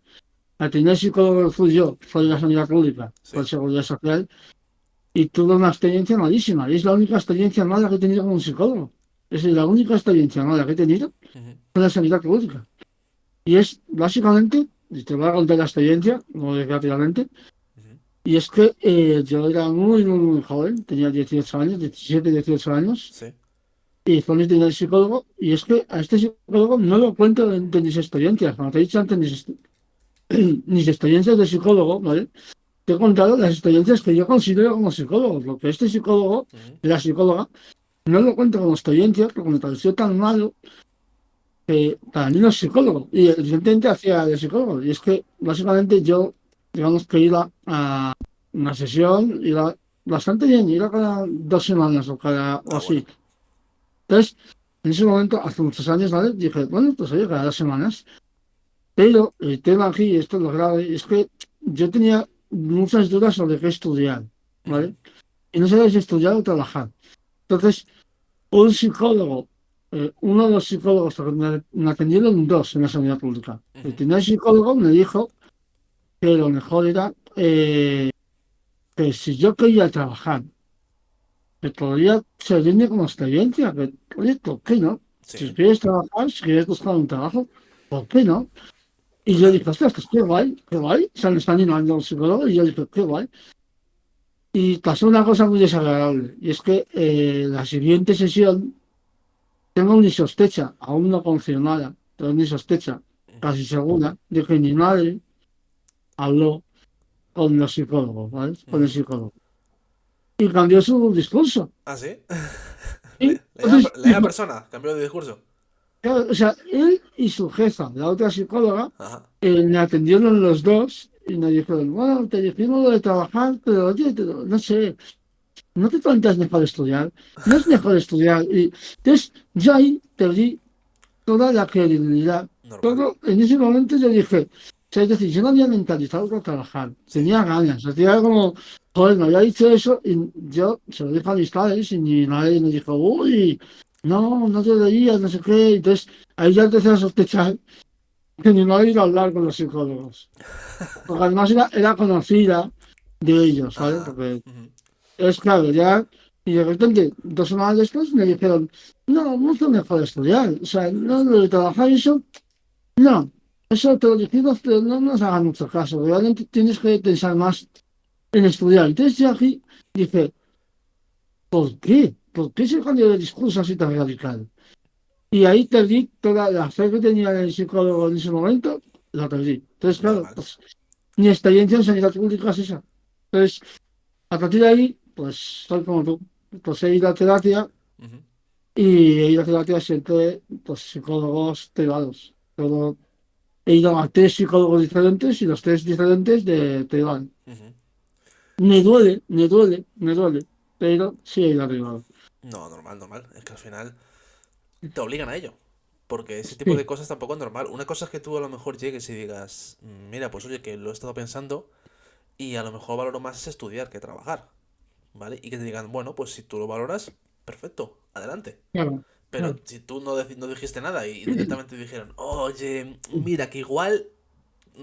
El primer psicólogo fui yo, fue de la Ujú. sanidad pública, fue Sí. de seguridad social, y tuve una experiencia malísima. Y es la única experiencia mala que he tenido como psicólogo. Es la única experiencia mala que he tenido Ujú. en la sanidad pública. Y es básicamente, y te voy a contar la experiencia, muy rápidamente, Ujú. y es que yo era muy joven, tenía 18 años, 17 18 años, Sí. y fue mi primer psicólogo, y es que a este psicólogo no lo cuento de mis experiencias, como te he dicho antes, mis experiencias de psicólogo, ¿vale? Te he contado las experiencias que yo considero como psicólogo, porque este psicólogo, Ujú. la psicóloga, no lo cuento como experiencia, porque me pareció tan malo que para mí no es psicólogo, y evidentemente hacía de psicólogo, y es que básicamente yo, digamos que iba a una sesión, iba bastante bien, iba cada 2 semanas o Ah, bueno. así. Entonces, en ese momento, hace muchos años, ¿vale? Dije, bueno, pues oye, cada 2 semanas. Pero el tema aquí, y esto es lo grave, es que yo tenía muchas dudas sobre qué estudiar, Ujú. ¿vale? Y no sabía si estudiar o trabajar. Entonces, un psicólogo, uno de los psicólogos, porque me atendieron dos en la sanidad pública. El Ujú. primer psicólogo me dijo que lo mejor era que si yo quería trabajar, que podría servirme como experiencia, que, oye, ¿por qué no? Si Sí. quieres trabajar, si quieres buscar un trabajo, ¿por qué no? Y yo Total. dije, ostras, pues qué guay, qué guay. Se me están animando un psicólogo y yo dije, qué guay. Y pasó una cosa muy desagradable, y es que la siguiente sesión tengo mi sospecha, aún no confirmada, pero mi sospecha, Ujú. casi segura, de que mi madre habló con los psicólogos, ¿vale? Con el Ujú. psicólogo. Y cambió su discurso. ¿Ah, sí? Y entonces La misma dijo, persona, cambió de discurso. claro, o sea, él y su jefa, la otra psicóloga, Ajá. me atendieron los dos y me dijeron, bueno, te dijimos lo de trabajar, pero oye, no sé. ¿no te planteas dejar de estudiar? No es mejor estudiar. Y entonces yo ahí perdí toda la credibilidad. Normal. Todo, en ese momento yo dije, o sea, es decir, yo no había mentalizado para trabajar, Sí. tenía ganas, hacía como, joder, me había dicho eso y yo se lo dije a mis padres y ni nadie me dijo, uy, no, no te deberías, no sé qué. Entonces ahí ya empecé a sospechar que ni no iba a hablar con los psicólogos. Porque además era conocida de ellos, ¿vale? Ajá. Porque Ujú. es claro, ya, y de repente, 2 semanas después me dijeron, no, mucho mejor estudiar, o sea, no lo de trabajar eso, no, eso te lo dijimos, pero no nos hagan mucho caso, realmente tienes que pensar más en estudiar. Entonces yo aquí dije, ¿por qué? ¿Por qué ese cambio de discurso así tan radical? Y ahí perdí toda la fe que tenía en el psicólogo en ese momento, la perdí. Entonces, claro, Normal. pues mi experiencia en sanidad pública es esa. Entonces, a partir de ahí, pues soy como tú. Pues he ido a terapia Ujú. y he ido a terapia siempre, pues psicólogos privados. Todo, he ido a 3 psicólogos diferentes y los 3 diferentes de privado. Ujú. Me duele, me duele, me duele, pero sí he ido a privado. No, normal, normal. Es que al final te obligan a ello. Porque ese tipo de Sí, cosas tampoco es normal. Una cosa es que tú a lo mejor llegues y digas, mira, pues oye, que lo he estado pensando y a lo mejor valoro más es estudiar que trabajar, ¿vale? Y que te digan, bueno, pues si tú lo valoras, perfecto, adelante. claro, Pero claro. si tú no dijiste nada y directamente dijeron, oye, mira, que igual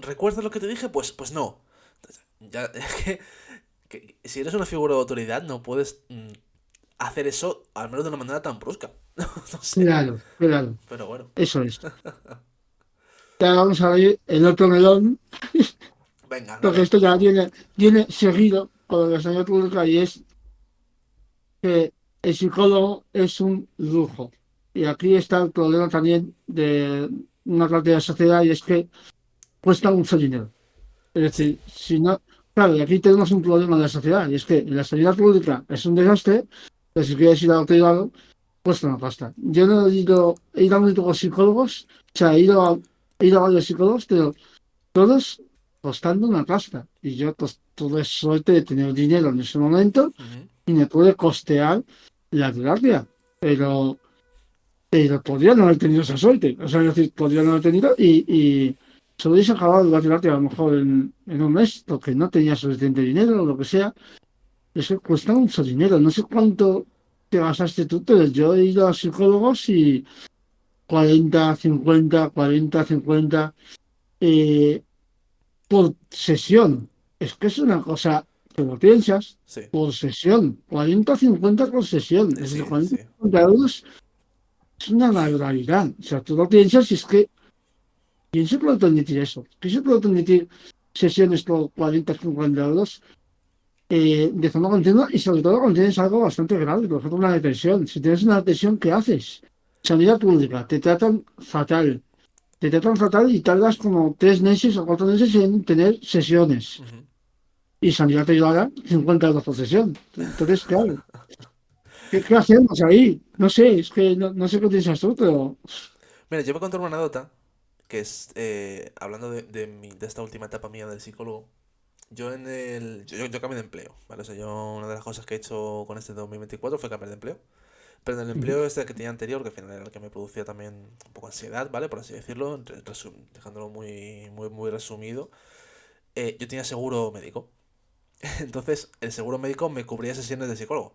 recuerdas lo que te dije, pues no. Entonces, ya, es que si eres una figura de autoridad no puedes hacer eso, al menos de una manera tan brusca. No sé, Claro, claro, pero bueno. eso es. Ya vamos a ver el otro melón, Venga, porque dale. esto ya viene seguido con la sanidad pública y es que el psicólogo es un lujo. Y aquí está el problema también de una parte de la sociedad y es que cuesta mucho dinero. Es Sí. decir, si no, claro, y aquí tenemos un problema de la sociedad y es que la sanidad pública es un desastre, pero si quieres ir a lo privado, cuesta una pasta. Yo no he ido a muy pocos psicólogos, o sea, he ido a varios psicólogos, pero todos costando una pasta. Y yo pues, tuve suerte de tener dinero en ese momento Ujú. y me pude costear la terapia. Pero, pero podría no haber tenido esa suerte. O sea, es decir, podría no haber tenido y se hubiese acabado la terapia a lo mejor en un mes, porque no tenía suficiente dinero o lo que sea. Eso cuesta mucho dinero. No sé cuánto te gastaste tú, pero yo he ido a psicólogos y 40, 50, 40, 50 eh, por sesión. Es que es una cosa que lo piensas Sí. por sesión. 40, 50 por sesión. Es decir, Sí, 40, sí. 50 euros es una barbaridad. O sea, tú lo piensas y es que, ¿quién se puede permitir eso? ¿Quién se puede permitir sesiones por 40, 50 euros de forma continua y sobre todo cuando tienes algo bastante grave, por ejemplo, una depresión? Si tienes una depresión, ¿qué haces? Sanidad pública, te tratan fatal. Te tratan fatal y tardas como 3 meses o 4 meses en tener sesiones. Ujú. Y sanidad privada, 50 euros por sesión. Entonces, claro, ¿qué hacemos ahí? No sé, es que no sé qué piensas tú, pero Mira, yo voy a contar una anécdota que es, hablando de esta última etapa mía del psicólogo. Yo cambié de empleo, ¿vale? O sea, yo una de las cosas que he hecho con este 2024 fue cambiar de empleo. Pero en el ujú, empleo este que tenía anterior, que al final era el que me producía también un poco ansiedad, ¿vale? Por así decirlo, dejándolo muy, muy, muy resumido, yo tenía seguro médico. Entonces, el seguro médico me cubría sesiones de psicólogo.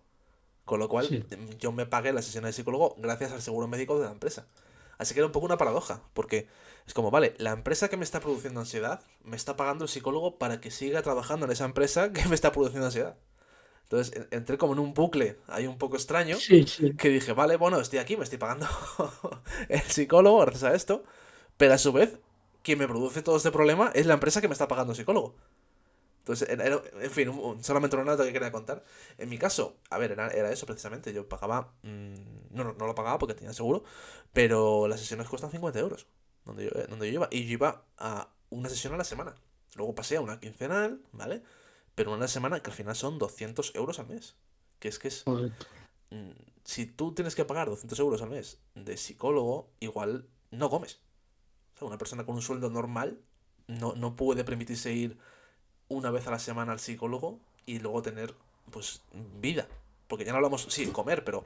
Con lo cual, sí, yo me pagué las sesiones de psicólogo gracias al seguro médico de la empresa. Así que era un poco una paradoja, porque es como, vale, la empresa que me está produciendo ansiedad me está pagando el psicólogo para que siga trabajando en esa empresa que me está produciendo ansiedad. Entonces entré como en un bucle ahí un poco extraño sí, sí, que dije, vale, bueno, estoy aquí, me estoy pagando el psicólogo gracias a esto, pero a su vez, quien me produce todo este problema es la empresa que me está pagando el psicólogo. Entonces, en fin, solamente una nota que quería contar. En mi caso, a ver, era eso precisamente. Yo pagaba. No lo pagaba porque tenía seguro. Pero las sesiones cuestan 50 euros. Donde yo iba. Y yo iba a una sesión a la semana. Luego pasé a una quincenal, ¿vale? Pero una semana que al final son 200 euros al mes. Que es que es. correcto. mm, Si tú tienes que pagar 200 euros al mes de psicólogo, igual no comes. O sea, una persona con un sueldo normal no puede permitirse ir una vez a la semana al psicólogo y luego tener, pues, vida. porque ya no hablamos, sí, comer, pero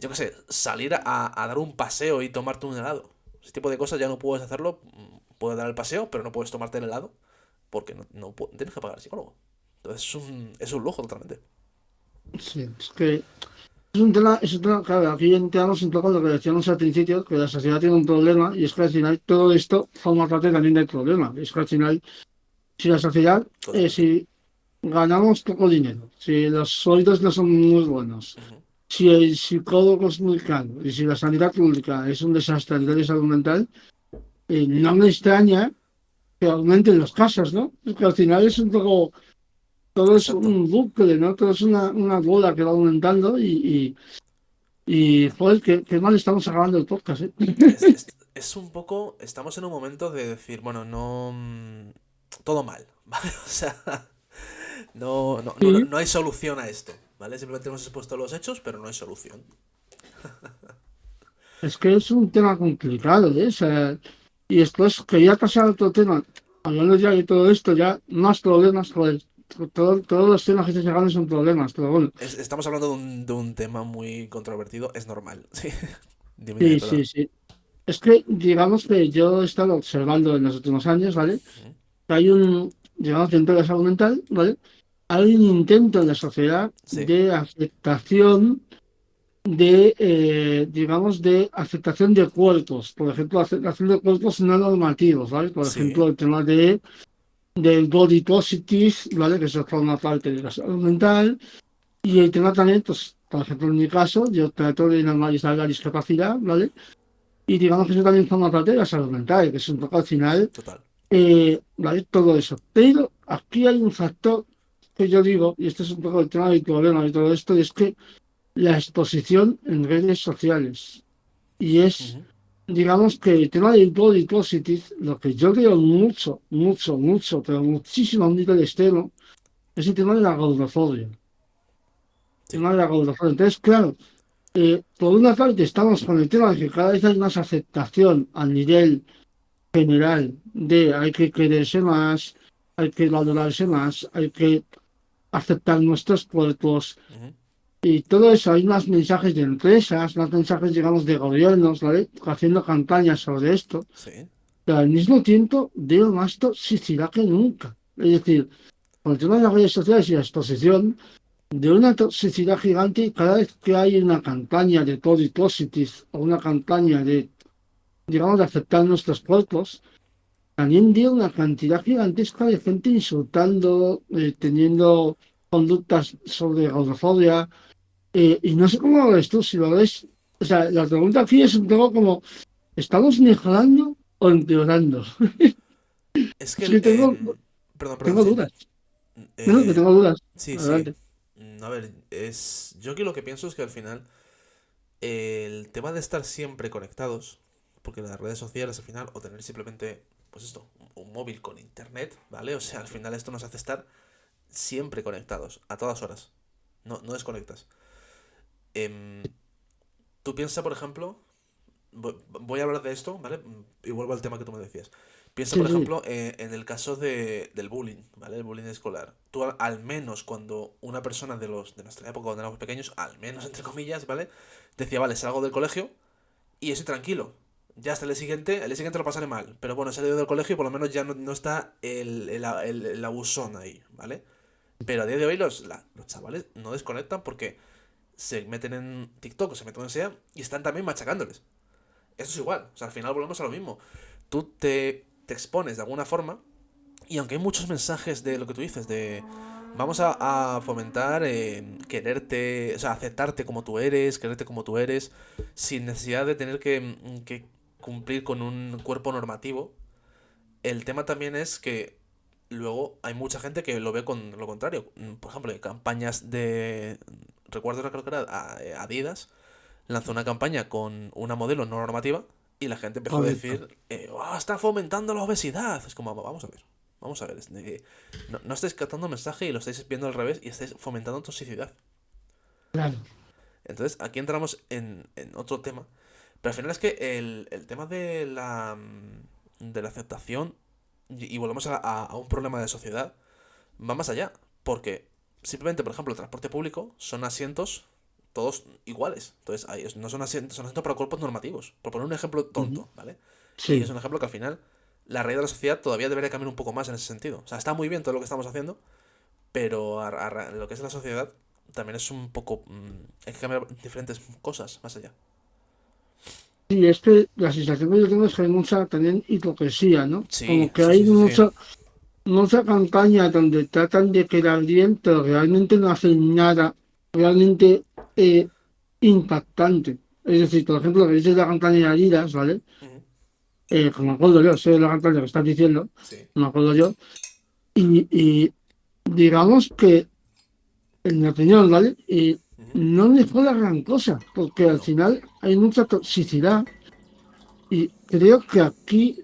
yo qué sé, salir a dar un paseo y tomarte un helado. Ese tipo de cosas ya no puedes hacerlo. Puedes dar el paseo, pero no puedes tomarte el helado porque tienes que pagar al psicólogo. Entonces es un lujo totalmente. Sí, es que es un tema, claro, aquí entramos un poco en lo que decíamos al principio, que la sociedad tiene un problema y es que al final todo esto forma parte también del problema. Es que al final, si la sociedad, Totalmente. si ganamos poco dinero, si los sueldos no son muy buenos, Ujú. si el psicólogo es muy caro y si la sanidad pública es un desastre a nivel de salud mental, no me extraña que aumenten los casos, ¿no? Es que al final es un poco, todo es Exacto. un bucle, ¿no? Todo es una bola que va aumentando joder, qué mal estamos acabando el podcast, ¿eh? Es un poco. Estamos en un momento de decir, bueno, no. Todo mal, ¿vale? O sea, Sí, no hay solución a esto, ¿vale? Simplemente hemos expuesto los hechos, pero no hay solución. es que es un tema complicado, ¿eh? O sea, y después quería pasar a otro tema, hablando ya de todo esto, ya más problemas, joder, todos los temas que se sacan son problemas, pero bueno, Estamos hablando de un tema muy controvertido, es normal. Sí. Dime, dime, sí, perdón. sí, sí. Es que digamos que yo he estado observando en los últimos años, ¿vale? Ujú. Que hay digamos, dentro de la salud mental, ¿vale? Hay un intento en la sociedad Sí, de aceptación digamos, de aceptación de cuerpos, por ejemplo, aceptación de cuerpos no normativos, ¿vale? Por sí. ejemplo, el tema del body positive, ¿vale? Que eso forma parte de la salud mental, y el tema también, pues, por ejemplo, en mi caso, yo trato de normalizar la discapacidad, ¿vale? Y digamos que eso también forma parte de la salud mental, que es un poco al final, Total. ¿vale? Todo eso. Pero aquí hay un factor que yo digo, y este es un poco el tema del problema de todo esto, y es que la exposición en redes sociales. Y es, Ujú. digamos que el tema del body positive, lo que yo veo mucho, mucho, mucho, pero muchísimo a un nivel extremo, es el tema de la gordofobia. El Sí. tema de la gordofobia. Entonces, claro, por una parte estamos con el tema de que cada vez hay más aceptación a nivel general de hay que quererse más, hay que valorarse más, hay que aceptar nuestros cuerpos. Ujú. Y todo eso, hay más mensajes de empresas, más mensajes, digamos, de gobiernos, ¿vale? Haciendo campañas sobre esto, Sí. pero al mismo tiempo veo más toxicidad que nunca. Es decir, con el tema de las redes sociales y la exposición de una toxicidad gigante, cada vez que hay una campaña de body positive o una campaña de, digamos, de aceptar nuestros cuerpos, también veo una cantidad gigantesca de gente insultando, teniendo conductas sobre gordofobia. Y no sé cómo lo ves tú, si lo ves. O sea, la pregunta aquí es un poco como, ¿estamos mejorando o empeorando? Es que Es que perdón, perdón, tengo sí. dudas. No, que Eh, tengo dudas. sí, sí. Adelante. A ver, yo aquí lo que pienso es que al final el tema de estar siempre conectados, porque las redes sociales al final, o tener simplemente, pues esto, un móvil con internet, ¿vale? O sea, al final esto nos hace estar siempre conectados, a todas horas. No desconectas. Em, Tú piensas, por ejemplo, voy a hablar de esto, ¿vale? Y vuelvo al tema que tú me decías. Piensa, por Sí, sí, ejemplo, en el caso del bullying, ¿vale? El bullying escolar. Tú al menos cuando una persona de nuestra época, cuando éramos pequeños, al menos entre comillas, ¿vale? Decía, vale, salgo del colegio y estoy tranquilo. Ya hasta el día siguiente lo pasaré mal. Pero bueno, he salido del colegio y por lo menos ya no está el abusón ahí, ¿vale? Pero a día de hoy los chavales no desconectan porque se meten en TikTok o se meten en SEA y están también machacándoles. Esto es igual, o sea, al final volvemos a lo mismo. Tú te expones de alguna forma y aunque hay muchos mensajes de lo que tú dices, de vamos a fomentar quererte, o sea, aceptarte como tú eres, quererte como tú eres, sin necesidad de tener que cumplir con un cuerpo normativo, el tema también es que luego hay mucha gente que lo ve con lo contrario. Por ejemplo, hay campañas de... Recuerdo, creo que era Adidas, lanzó una campaña con una modelo no normativa y la gente empezó a correcto. decir, "Oh, está fomentando la obesidad". Es como, vamos a ver, vamos a ver. No estáis captando mensaje y lo estáis viendo al revés y estáis fomentando toxicidad. Claro. Entonces aquí entramos en otro tema. Pero al final es que el tema de la aceptación y volvemos a un problema de sociedad va más allá. Porque simplemente, por ejemplo, el transporte público son asientos todos iguales. Entonces, no son asientos para cuerpos normativos. Por poner un ejemplo tonto, ¿vale? Y es Sí, un ejemplo que al final la raíz de la sociedad todavía debería cambiar un poco más en ese sentido. O sea, está muy bien todo lo que estamos haciendo, pero lo que es la sociedad también es un poco... hay que cambiar diferentes cosas más allá. sí, es que la sensación que yo tengo es que hay mucha también hipocresía, ¿no? Sí, Como que sí, hay sí, sí, sí. mucha campaña donde tratan de quedar bien, pero realmente no hacen nada realmente eh, impactante. Es decir, por ejemplo, lo que dices de la campaña de Adidas, ¿vale? Ujú. Como me acuerdo yo, sé de la campaña que estás diciendo, Sí. no me acuerdo yo, y digamos que, en mi opinión, ¿vale? Ujú. No me fue la gran cosa, porque al No. final hay mucha toxicidad y creo que aquí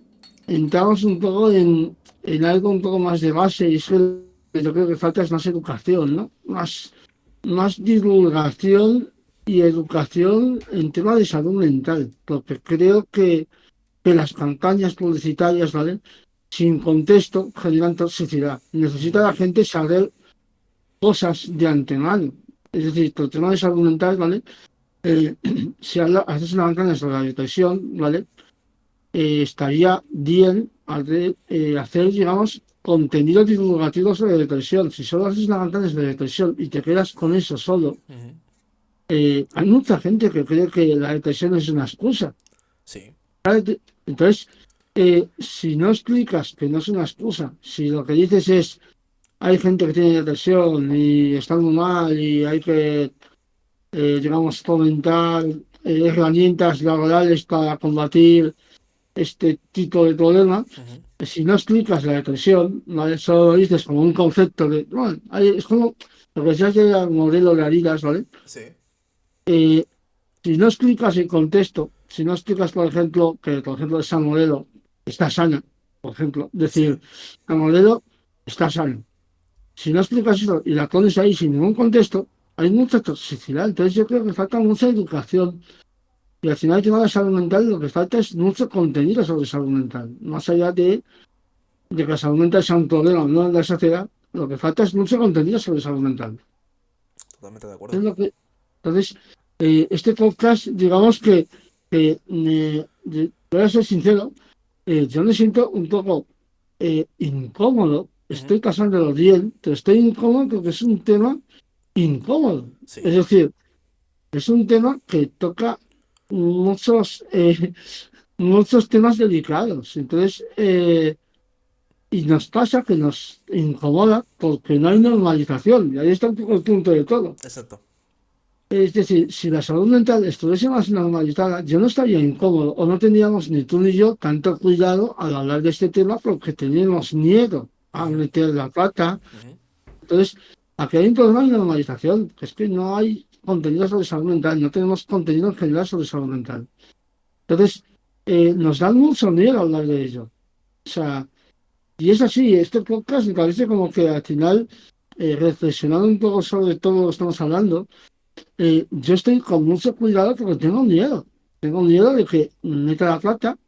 entramos un poco en algo un poco más de base y es que yo creo que falta es más educación, ¿no? Más divulgación y educación en tema de salud mental, porque creo que las campañas publicitarias, ¿vale? Sin contexto generan toxicidad. Necesita Ujú. la gente saber cosas de antemano. Es decir, el tema de salud mental, ¿vale? Eh, si haces una campaña sobre la depresión, ¿vale? Estaría bien hacer, digamos, contenido divulgativo sobre depresión. Si solo haces una campaña sobre depresión y te quedas con eso solo, Ujú. hay mucha gente que cree que la depresión es una excusa. Sí. Entonces, si no explicas que no es una excusa, si lo que dices es, hay gente que tiene depresión y está muy mal y hay que, digamos, fomentar herramientas laborales para combatir este tipo de problema, Ujú. si no explicas la depresión, ¿vale? Solo lo dices como un concepto de, bueno, es como lo que decías del modelo de Aridas, ¿vale? Sí. Eh, si no explicas el contexto, si no explicas, por ejemplo, que, por ejemplo, esa modelo está sana, por ejemplo, decir, Sí. el modelo está sano. Si no explicas eso y la pones ahí sin ningún contexto, hay mucha toxicidad. Entonces yo creo que falta mucha educación. Y al final, el tema de la salud mental, lo que falta es mucho contenido sobre salud mental. Más allá de que la salud mental sea un problema no en la sociedad, lo que falta es mucho contenido sobre salud mental. Totalmente de Es acuerdo. lo que, entonces, este podcast, digamos voy a ser sincero, yo me siento un poco incómodo, Ujú. estoy pasándolo bien, pero estoy incómodo porque es un tema incómodo. Es Sí. decir, es un tema que toca muchos, muchos temas delicados. Entonces, y nos pasa que nos incomoda porque no hay normalización. Y ahí está un poco el punto de todo. Exacto. Es decir, si la salud mental estuviese más normalizada, yo no estaría incómodo o no tendríamos ni tú ni yo tanto cuidado al hablar de este tema porque teníamos miedo a Ujú. meter la pata. Ujú. Entonces, aquí hay un problema de normalización, que es que no hay contenido sobre salud mental, no tenemos contenido en general sobre salud mental. Entonces, nos da mucho miedo hablar de ello. O sea, y es así, este podcast me parece como que al final, reflexionando un poco sobre todo lo que estamos hablando, yo estoy con mucho cuidado porque tengo miedo. Tengo miedo de que meta la plata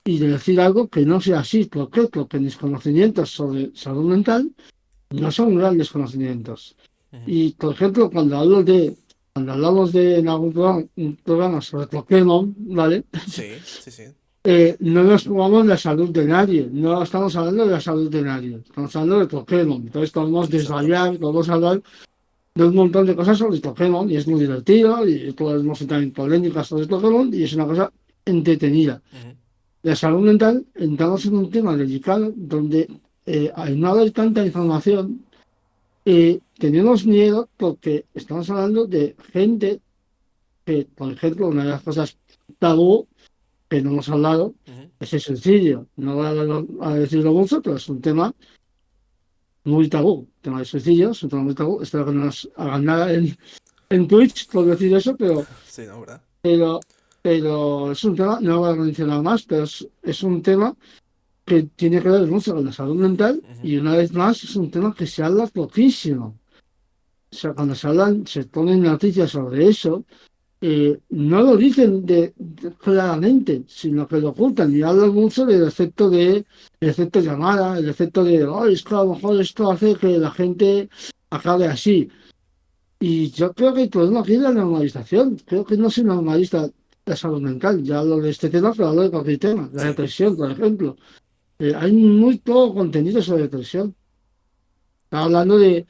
y de decir algo que no sea así. ¿Por qué? Porque mis conocimientos sobre salud mental no son grandes conocimientos. Ujú. Y, por ejemplo, cuando hablamos de en algún programa, un programa sobre Pokémon, ¿vale? Sí, sí, sí. No nos jugamos la salud de nadie, no estamos hablando de la salud de nadie, estamos hablando de Pokémon. Entonces podemos Exacto. desvariar, podemos hablar de un montón de cosas sobre Pokémon y es muy divertido y podemos entrar en polémicas sobre Pokémon y es una cosa entretenida. Ujú. La salud mental, entramos en un tema delicado donde al no haber tanta información, tenemos miedo porque estamos hablando de gente que, por ejemplo, una de las cosas tabú que no hemos hablado Ujú. es el suicidio. No voy a decirlo mucho, pero es un tema muy tabú. El tema del suicidio es un tema muy tabú. Espero que no nos hagan nada en Twitch por decir eso, Sí, ¿no? ¿Verdad? pero, pero es un tema, no voy a mencionar más, pero es un tema que tiene que ver mucho con la salud mental Ujú. y una vez más es un tema que se habla poquísimo. O sea, cuando se hablan, se ponen noticias sobre eso, no lo dicen claramente, sino que lo ocultan y hablan mucho del efecto el efecto llamada, el efecto de, oh, es que a lo mejor esto hace que la gente acabe así. Y yo creo que el problema aquí es la normalización. Creo que no se normaliza la salud mental. Ya hablo de este tema, pero hablo de cualquier tema. La Sí, depresión, por ejemplo. Hay muy poco contenido sobre depresión. Estaba hablando de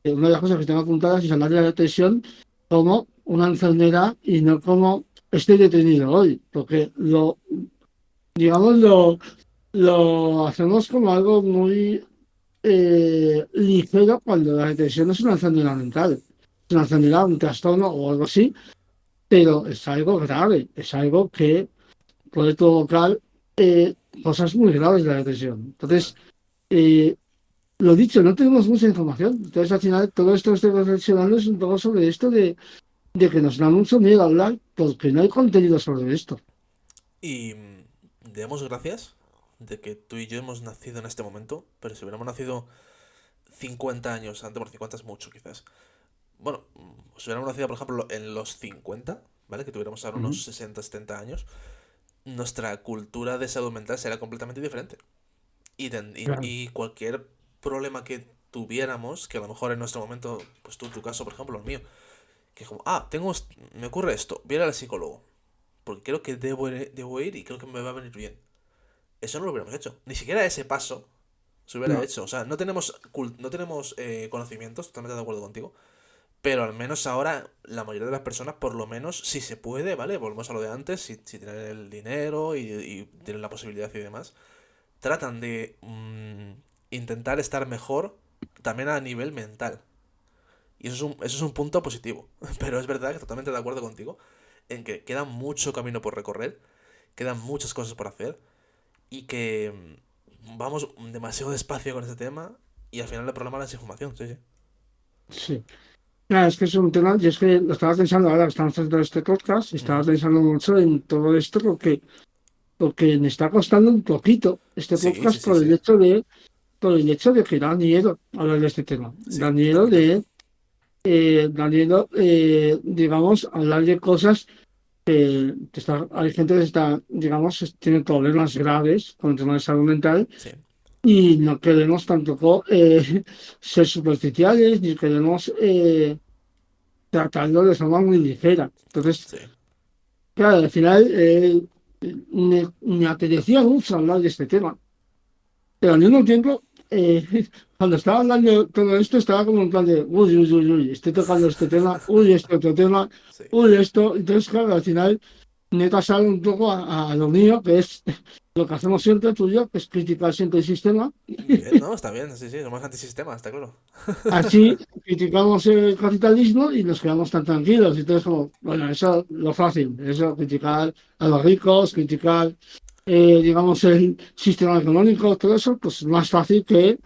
una de las cosas que tengo apuntadas es hablar de la depresión como una enfermedad y no como estoy detenido hoy. Porque digamos, lo hacemos como algo muy ligero cuando la depresión no es una enfermedad mental. Es una enfermedad, un trastorno o algo así, pero es algo grave, es algo que puede provocar eh, cosas muy graves de la depresión. Entonces, total. eh, lo dicho, no tenemos mucha información. Entonces, al final, todo esto que estoy reflexionando es un poco sobre esto de que nos da mucho miedo hablar porque no hay contenido sobre esto. Y demos gracias de que tú y yo hemos nacido en este momento, pero si hubiéramos nacido 50 años antes, bueno, 50 es mucho quizás. Bueno, si hubiéramos nacido, por ejemplo, en los 50, ¿vale? Que tuviéramos ahora Ujú. unos 60 70 años, nuestra cultura de salud mental será completamente diferente. Claro. Y cualquier problema que tuviéramos, que a lo mejor en nuestro momento, pues tú, en tu caso, por ejemplo, el mío, que como, me ocurre esto, voy a ir al psicólogo, porque creo que debo ir y creo que me va a venir bien. Eso no lo hubiéramos hecho. Ni siquiera ese paso se hubiera No, hecho. O sea, no tenemos conocimientos, totalmente de acuerdo contigo. Pero al menos ahora la mayoría de las personas, por lo menos, si se puede, ¿vale? Volvemos a lo de antes, si tienen el dinero y tienen la posibilidad y demás, tratan de intentar estar mejor también a nivel mental. Y eso es un punto positivo. Pero es verdad que totalmente de acuerdo contigo en que queda mucho camino por recorrer, quedan muchas cosas por hacer y que vamos demasiado despacio con este tema y al final el problema es la desinformación, sí, sí. sí. Claro, es que es un tema, y es que lo estaba pensando ahora que estamos haciendo este podcast, y estaba Ujú. pensando mucho en todo esto porque me está costando un poquito este Sí, sí, podcast sí, sí. por el hecho de que da miedo hablar de este tema. Sí, Da miedo totalmente. da miedo, digamos, hablar de cosas hay gente que está, digamos, tiene problemas graves con el tema de salud mental Sí, y no queremos tampoco ser superficiales ni queremos tratarlo de forma muy ligera. Entonces, sí. claro, al final me apetecía mucho hablar de este tema, pero al mismo tiempo, eh, cuando estaba hablando de todo esto, estaba como en plan de, uy, uy, uy, uy, estoy tocando este tema, uy, este otro tema, Sí. uy, esto. Entonces, claro, al final me he pasado un poco a lo mío, que es lo que hacemos siempre tú y yo, que es criticar siempre el sistema. Bien, no, está bien, sí, sí, somos antisistema, está claro. Así criticamos el capitalismo y nos quedamos tan tranquilos. Y entonces, como, bueno, eso es lo fácil, eso, criticar a los ricos, criticar, digamos, el sistema económico, todo eso, pues es más fácil que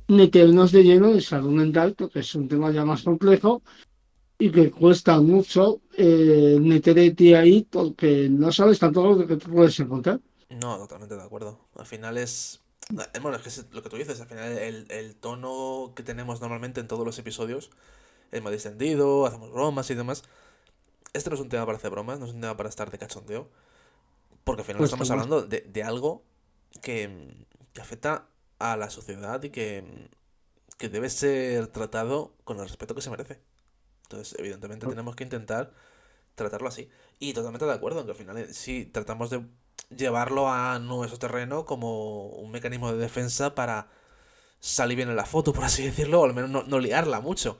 meternos de lleno en salud mental, porque es un tema ya más complejo y que cuesta mucho meterte ahí porque no sabes tampoco lo que te puedes encontrar. No, totalmente de acuerdo. Al final es... Bueno, es que es lo que tú dices, al final el tono que tenemos normalmente en todos los episodios es más distendido, hacemos bromas y demás. Este no es un tema para hacer bromas, no es un tema para estar de cachondeo, porque al final Pues estamos hablando de algo que afecta a la sociedad y que debe ser tratado con el respeto que se merece. Entonces, evidentemente tenemos que intentar tratarlo así. Y totalmente de acuerdo en que al final sí tratamos de llevarlo a nuestro terreno como un mecanismo de defensa para salir bien en la foto, por así decirlo, o al menos no liarla mucho.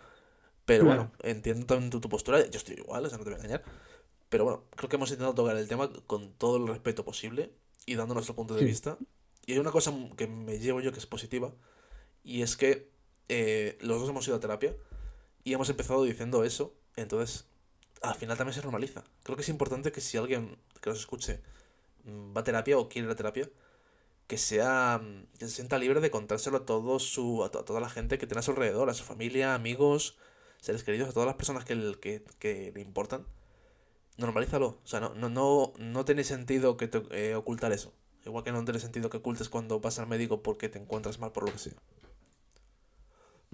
Pero bueno, claro, entiendo también tu postura, yo estoy igual, o sea, no te voy a engañar. Pero bueno, creo que hemos intentado tocar el tema con todo el respeto posible y dando nuestro punto de sí. vista. Y hay una cosa que me llevo yo que es positiva, y es que los dos hemos ido a terapia y hemos empezado diciendo eso, entonces al final también se normaliza. Creo que es importante que si alguien que nos escuche va a terapia o quiere ir a terapia, que se sienta libre de contárselo a toda la gente que tiene a su alrededor, a su familia, amigos, seres queridos, a todas las personas que le importan. Normalízalo. O sea, no tiene sentido que ocultar eso. Igual que no tiene sentido que ocultes cuando vas al médico porque te encuentras mal por lo que sea.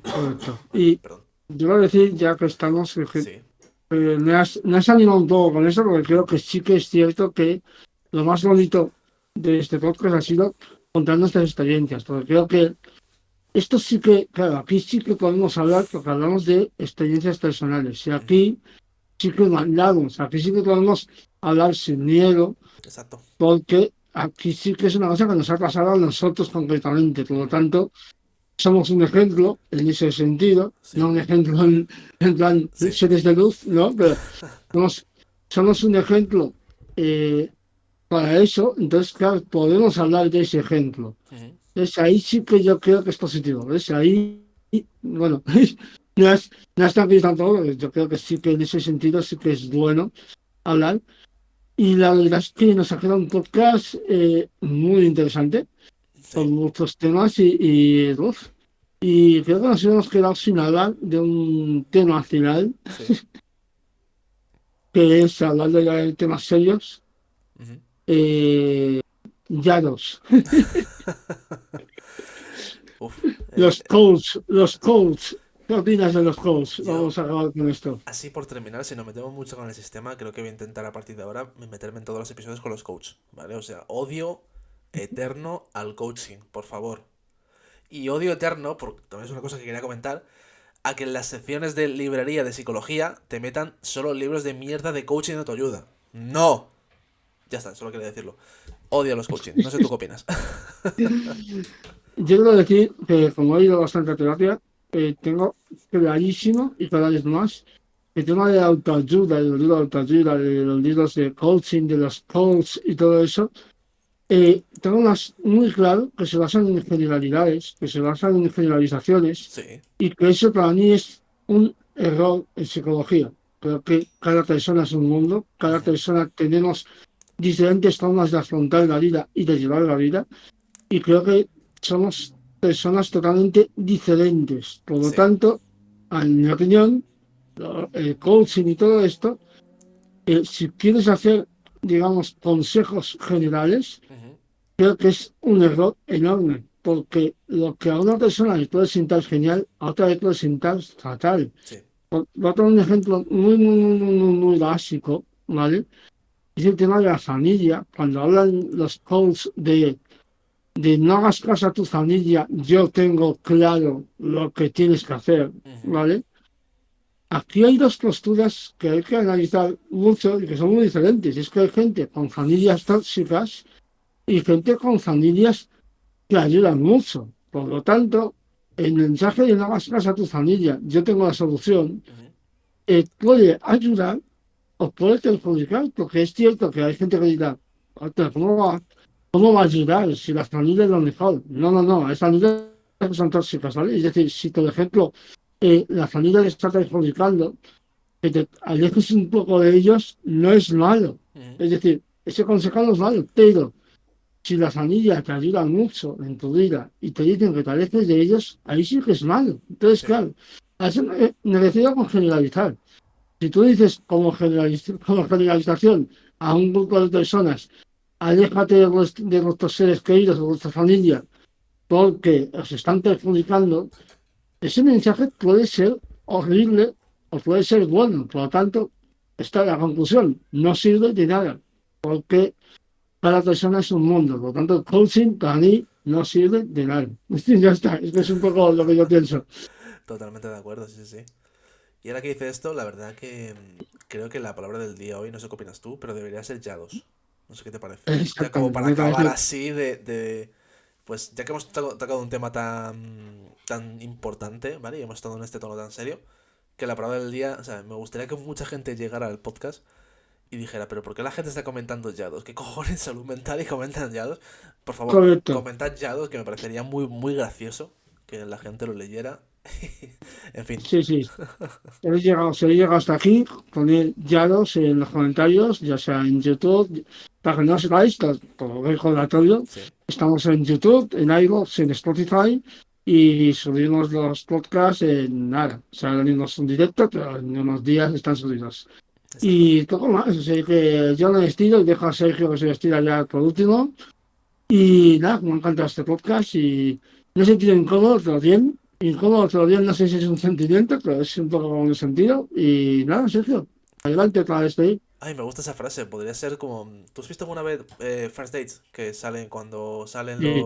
Correcto. Y Perdón. yo voy a decir, ya que estamos, Sí. me has animado un poco con eso, porque creo que sí que es cierto que lo más bonito de este podcast ha sido contar nuestras experiencias, porque creo que esto sí que, claro, aquí sí que podemos hablar, porque hablamos de experiencias personales. Y aquí sí que mandamos, aquí sí que podemos hablar sin miedo, Exacto. porque aquí sí que es una cosa que nos ha pasado a nosotros concretamente. Por lo tanto, somos un ejemplo en ese sentido, no Sí, un ejemplo en plan sí. seres de luz, ¿no? Pero somos, somos un ejemplo eh, para eso, entonces, claro, podemos hablar de ese ejemplo. Ujú. Entonces, ahí sí que yo creo que es positivo. ¿Ves? Ahí, bueno, no es, no es tan todo, yo creo que sí que en ese sentido sí que es bueno hablar. Y la verdad es que nos ha quedado un podcast muy interesante, con Sí, muchos temas y creo que nos hemos quedado sin hablar de un tema final, sí. que es hablando ya de temas serios, Ujú. eh, Yados, Uf. los codes. ¿Qué opinas de los codes? Yo, Vamos a acabar con esto. así por terminar, si nos metemos mucho con el sistema, creo que voy a intentar a partir de ahora meterme en todos los episodios con los coaches, ¿vale? O sea, odio eterno al coaching, por favor. Y odio eterno, porque también es una cosa que quería comentar, a que en las secciones de librería de psicología te metan solo libros de mierda de coaching y de autoayuda. ¡No! Ya está, solo quería decirlo. Odio a los coaching. No sé tú qué opinas. Yo quiero decir que como he ido bastante a terapia, tengo clarísimo y cada vez más el tema de la autoayuda, de los libros de autoayuda, de los libros de coaching, de los coaches y todo eso. Tengo más muy claro que se basan en generalidades, que se basan en generalizaciones Sí. y que eso para mí es un error en psicología. Creo que cada persona es un mundo, cada Ujú. persona tenemos diferentes formas de afrontar la vida y de llevar la vida y creo que somos personas totalmente diferentes. Por lo Sí. tanto, en mi opinión, el coaching y todo esto, si quieres hacer, digamos, consejos generales, Ujú. creo que es un error enorme, porque lo que a una persona le puede sentar genial, a otra le puede sentar fatal. Sí. Voy a poner un ejemplo muy básico, ¿vale? Es el tema de la familia. Cuando hablan los coaches de no hagas caso a tu familia, yo tengo claro lo que tienes que hacer, Ujú. ¿vale? Aquí hay dos posturas que hay que analizar mucho y que son muy diferentes. Es que hay gente con familias tóxicas y gente con familias que ayudan mucho. Por lo tanto, el mensaje de no hagas caso a tu familia, yo tengo la solución, Ujú. puede ayudar o puede perjudicar, porque es cierto que hay gente que dirá, "Ota, cómo va a ayudar si las familias es lo mejor? No, no, no, hay familias que son tóxicas, ¿vale? Es decir, si por ejemplo la familia le está perjudicando, que te alejes un poco de ellos no es malo. Ujú. Es decir, ese consejo no es malo, pero si la familia te ayuda mucho en tu vida y te dicen que te alejes de ellos, ahí sí que es malo. Entonces, Sí. claro, a eso me refiero con generalizar. Si tú dices como generalización a un grupo de personas, aléjate de vuestros seres queridos, de vuestra familia, porque os están perjudicando, ese mensaje puede ser horrible o puede ser bueno. Por lo tanto, está la conclusión, no sirve de nada, porque cada persona es un mundo. Por lo tanto, el coaching para mí no sirve de nada. Ya está, es que es un poco lo que yo pienso. Totalmente de acuerdo, sí, sí, sí. Y ahora que dice esto, la verdad que creo que la palabra del día hoy, no sé qué opinas tú, pero debería ser Yados. No sé qué te parece. Ya como Exactamente, para me acabar parece así pues ya que hemos tocado un tema tan importante, ¿vale? Y hemos estado en este tono tan serio, que la palabra del día, o sea, me gustaría que mucha gente llegara al podcast y dijera, pero ¿por qué la gente está comentando Yados? ¿Qué cojones salud mental y comentan Yados? Por favor, correcto. comentad Yados, que me parecería muy, muy gracioso que la gente lo leyera. En fin, Sí, sí. Si habéis llegado hasta aquí, poned llados en los comentarios, ya sea en YouTube, para que no os sepáis, todo el recordatorio. sí, Estamos en YouTube, en iVoox, en Spotify y subimos los podcasts en nada. O sea, ahora mismo es un directo, pero en unos días están subidos. exacto. Y poco más, así que yo me despido y dejo a Sergio que se despida ya por último. Y nada, me ha encantado este podcast y no he sentido incómodo, pero bien. Incómodo, pero bien, no sé si es un sentimiento, pero es un poco como un sentido. Y nada, Sergio, adelante para despedir. Ay, me gusta esa frase. Podría ser como. ¿Tú has visto alguna vez First Dates? Que salen cuando salen Sí,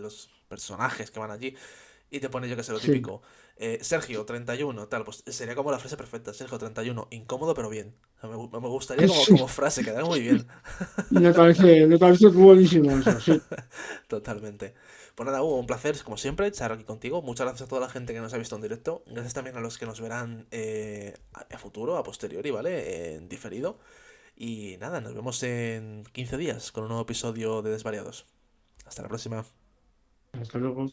los personajes que van allí, y te pone yo que sé lo Sí. típico. Sergio, 31, tal, pues sería como la frase perfecta. Sergio, 31, incómodo pero bien. O sea, me gustaría como Sí. frase, quedaría muy bien. Me parece buenísimo eso, sí. Totalmente. Pues nada, Hugo, un placer, como siempre, estar aquí contigo. Muchas gracias a toda la gente que nos ha visto en directo. Gracias también a los que nos verán a futuro, a posteriori, ¿vale? En diferido. Y nada, nos vemos en 15 días con un nuevo episodio de Desvariados. Hasta la próxima. Hasta luego.